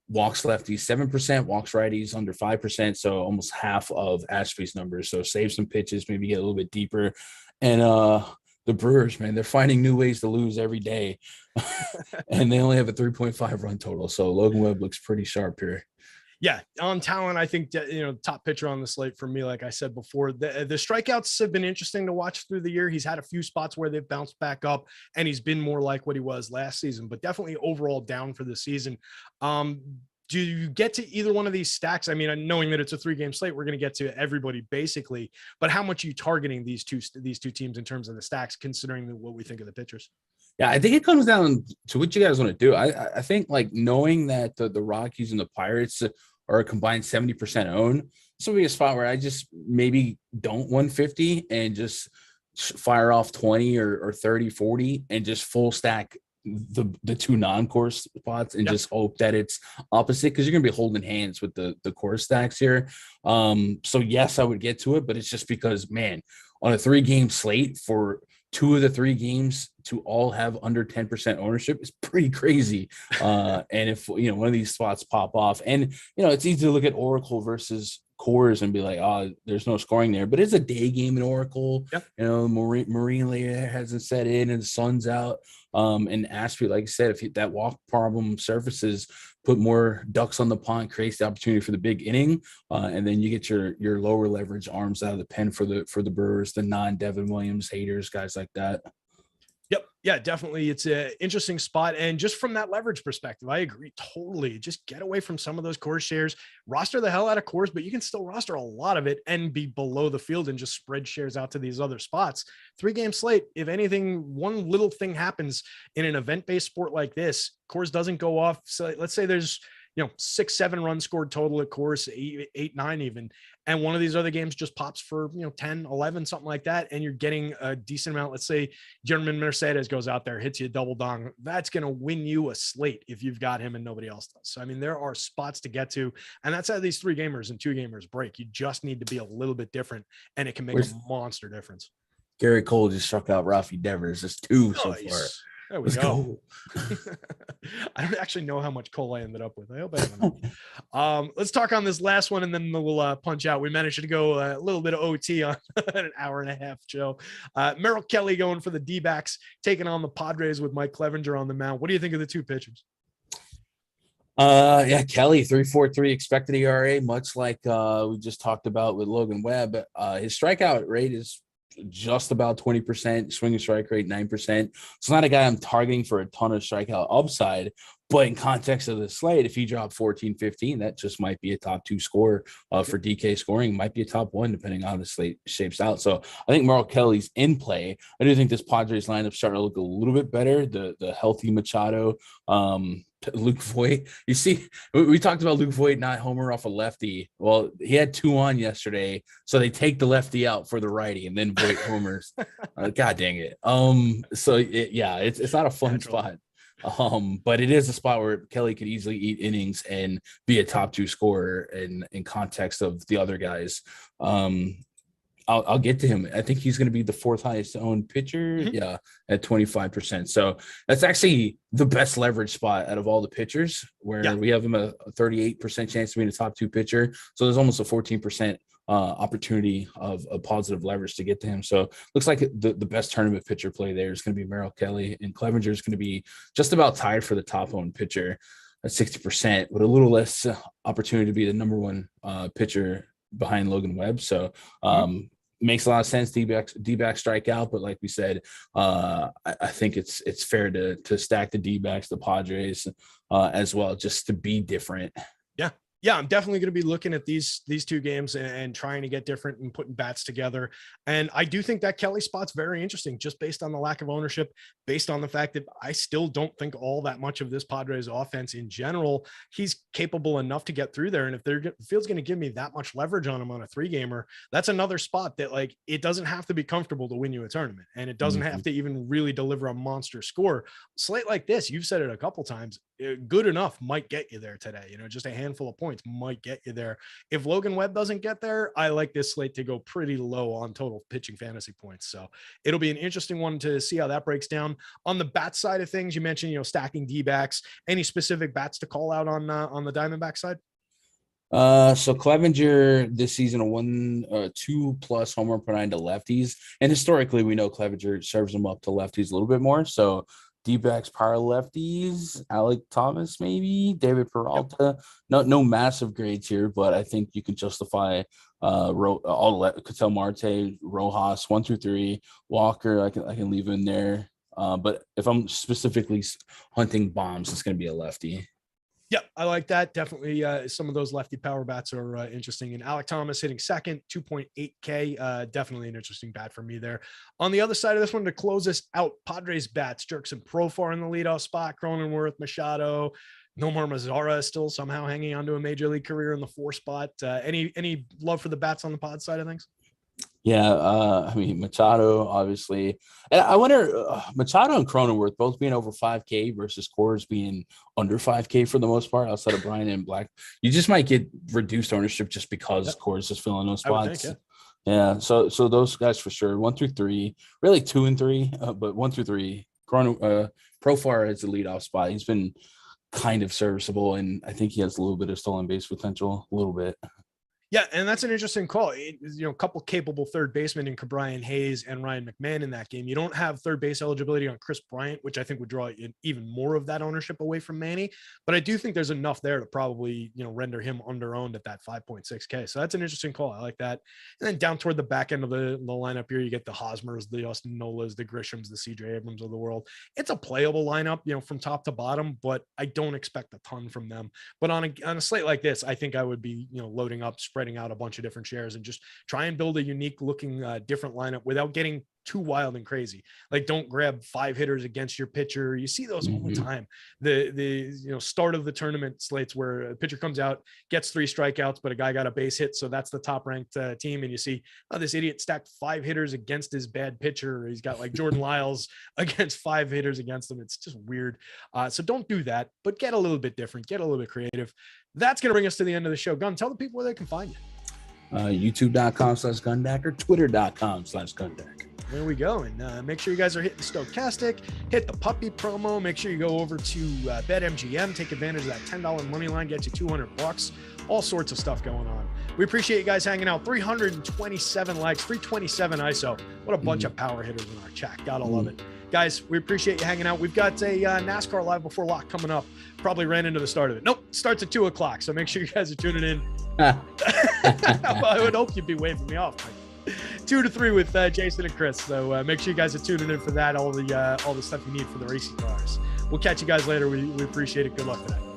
Walks lefties 7%, walks righties under 5%. So almost half of Ashby's numbers. So save some pitches, maybe get a little bit deeper. And the Brewers, man, they're finding new ways to lose every day. And they only have a 3.5 run total. So Logan Webb looks pretty sharp here. Yeah, on talent, I think that, top pitcher on the slate for me, like I said before, the strikeouts have been interesting to watch through the year. He's had a few spots where they've bounced back up, and he's been more like what he was last season, but definitely overall down for the season. Do you get to either one of these stacks? I mean, knowing that it's a 3-game slate, we're going to get to everybody basically, but how much are you targeting these two teams in terms of the stacks, considering what we think of the pitchers? Yeah, I think it comes down to what you guys want to do. I think like knowing that the Rockies and the Pirates are a combined 70% owned, this will be a spot where I just maybe don't 150 and just fire off 20 or 30, 40 and just full stack the two non-core spots and just hope that it's opposite, because you're going to be holding hands with the core stacks here. So yes, I would get to it, but it's just because, man, on a 3-game slate for 2 of the 3 games to all have under 10% ownership is pretty crazy. And if, one of these spots pop off, and, it's easy to look at Oracle versus Coors and be like, oh, there's no scoring there, but it's a day game in Oracle. Marine layer hasn't set in and the sun's out. And Ashby, like I said, if that walk problem surfaces, put more ducks on the pond, creates the opportunity for the big inning, and then you get your lower leverage arms out of the pen for the Brewers, the non-Devin Williams haters, guys like that. Yep. Yeah, definitely. It's an interesting spot. And just from that leverage perspective, I agree totally. Just get away from some of those core shares, roster the hell out of cores, but you can still roster a lot of it and be below the field and just spread shares out to these other spots. 3-game slate. If anything, one little thing happens in an event-based sport like this, cores doesn't go off. So let's say there's, 6, 7 runs scored total at course, 8, 9 even. And one of these other games just pops for, 10, 11, something like that. And you're getting a decent amount. Let's say German Mercedes goes out there, hits you a double dong. That's going to win you a slate if you've got him and nobody else does. So, I mean, there are spots to get to, and that's how these 3-gamers and 2-gamers break. You just need to be a little bit different, and it can make a monster difference. Gary Cole just struck out Rafi Devers. It's 2 so far. There we go. I don't actually know how much coal I ended up with. I hope I have enough. Let's talk on this last one, and then we'll punch out. We managed to go a little bit of OT on an hour and a half show. Merrill Kelly going for the D-backs, taking on the Padres with Mike Clevenger on the mound. What do you think of the two pitchers? Kelly 3.43 expected ERA, much like we just talked about with Logan Webb. His strikeout rate is just about 20%, swinging strike rate 9%. It's not a guy I'm targeting for a ton of strikeout upside, but in context of the slate, if he dropped 14, 15, that just might be a top 2 scorer for DK scoring, might be a top 1 depending on how the slate shapes out. So I think Merrill Kelly's in play. I do think this Padres lineup starting to look a little bit better. The healthy Machado, Luke Voit. You see, we talked about Luke Voit not homer off a lefty. Well, he had 2 on yesterday, so they take the lefty out for the righty, and then Voit homers. God dang it. It's not a fun spot. But it is a spot where Kelly could easily eat innings and be a top 2 scorer in context of the other guys. I'll get to him. I think he's going to be the 4th highest owned pitcher. Mm-hmm. Yeah, at 25%. So that's actually the best leverage spot out of all the pitchers, where we have him a 38% chance to be the top 2 pitcher. So there's almost a 14% opportunity of a positive leverage to get to him. So looks like the best tournament pitcher play there is going to be Merrill Kelly, and Clevenger is going to be just about tied for the top owned pitcher at 60%, with a little less opportunity to be the number 1 pitcher behind Logan Webb. So makes a lot of sense. D-back strike out, but like we said, I think it's fair to stack the D-backs, the Padres as well, just to be different. Yeah, I'm definitely going to be looking at these 2 games and trying to get different and putting bats together. And I do think that Kelly spot's very interesting, just based on the lack of ownership, based on the fact that I still don't think all that much of this Padres offense in general. He's capable enough to get through there. And if the field's going to give me that much leverage on him on a 3-gamer, that's another spot that, like, it doesn't have to be comfortable to win you a tournament. And it doesn't have to even really deliver a monster score. Slate like this, you've said it a couple times, good enough might get you there today. Just a handful of points might get you there. If Logan Webb doesn't get there, I like this slate to go pretty low on total pitching fantasy points. So it'll be an interesting one to see how that breaks down. On the bat side of things, you mentioned, stacking D-backs. Any specific bats to call out on the Diamondback side? So Clevenger this season, 2+ homer per 9 to lefties. And historically, we know Clevenger serves them up to lefties a little bit more. So D-backs, power lefties, Alec Thomas, maybe David Peralta. No massive grades here, but I think you can justify Ketel Marte, Rojas 1 through 3, Walker. I can leave in there. But if I'm specifically hunting bombs, it's going to be a lefty. Yeah, I like that. Definitely some of those lefty power bats are interesting. And Alec Thomas hitting second, 2.8K. Definitely an interesting bat for me there. On the other side of this one, to close us out, Padres bats, Jerkson Profar in the leadoff spot, Cronenworth, Machado, Nomar Mazara is still somehow hanging on to a major league career in the 4 spot. Any love for the bats on the pod side of things? Yeah, I mean, Machado, obviously. And I wonder, Machado and Cronenworth both being over 5K versus Coors being under 5K for the most part, outside of Bryant and Black. You just might get reduced ownership just because Coors is filling those spots. Think, yeah, so those guys for sure. 1 through 3, really 2 and 3, but 1 through 3. Profar is the leadoff spot. He's been kind of serviceable, and I think he has a little bit of stolen base potential, a little bit. Yeah, and that's an interesting call. A couple capable third basemen in Ke'Bryan Hayes and Ryan McMahon in that game. You don't have third base eligibility on Chris Bryant, which I think would draw even more of that ownership away from Manny. But I do think there's enough there to probably, render him under-owned at that 5.6K. So that's an interesting call. I like that. And then down toward the back end of the lineup here, you get the Hosmers, the Austin Nolas, the Grishams, the CJ Abrams of the world. It's a playable lineup, from top to bottom, but I don't expect a ton from them. But on a slate like this, I think I would be, loading up, spreading out a bunch of different shares and just try and build a unique looking different lineup without getting too wild and crazy. Like, don't grab 5 hitters against your pitcher. You see those all the time. The start of the tournament slates where a pitcher comes out, gets 3 strikeouts, but a guy got a base hit, so that's the top ranked team. And you see, this idiot stacked 5 hitters against his bad pitcher. He's got like Jordan Lyles against 5 hitters against him. It's just weird. So don't do that, but get a little bit different, get a little bit creative. That's going to bring us to the end of the show. Gun, tell the people where they can find you. YouTube.com/Gundacker, Twitter.com/Gundacker. There we go. And make sure you guys are hitting Stokastic, hit the puppy promo. Make sure you go over to BetMGM, take advantage of that $10 money line, get you $200. All sorts of stuff going on. We appreciate you guys hanging out. 327 likes, 327 ISO. What a bunch of power hitters in our chat. Gotta love it. Guys, we appreciate you hanging out. We've got a NASCAR Live Before Lock coming up. Probably ran into the start of it. Nope, starts at 2 o'clock. So make sure you guys are tuning in. I would hope you'd be waving me off. 2 to 3 with Jason and Chris. So make sure you guys are tuning in for that. All the stuff you need for the racing cars. We'll catch you guys later. We appreciate it. Good luck today.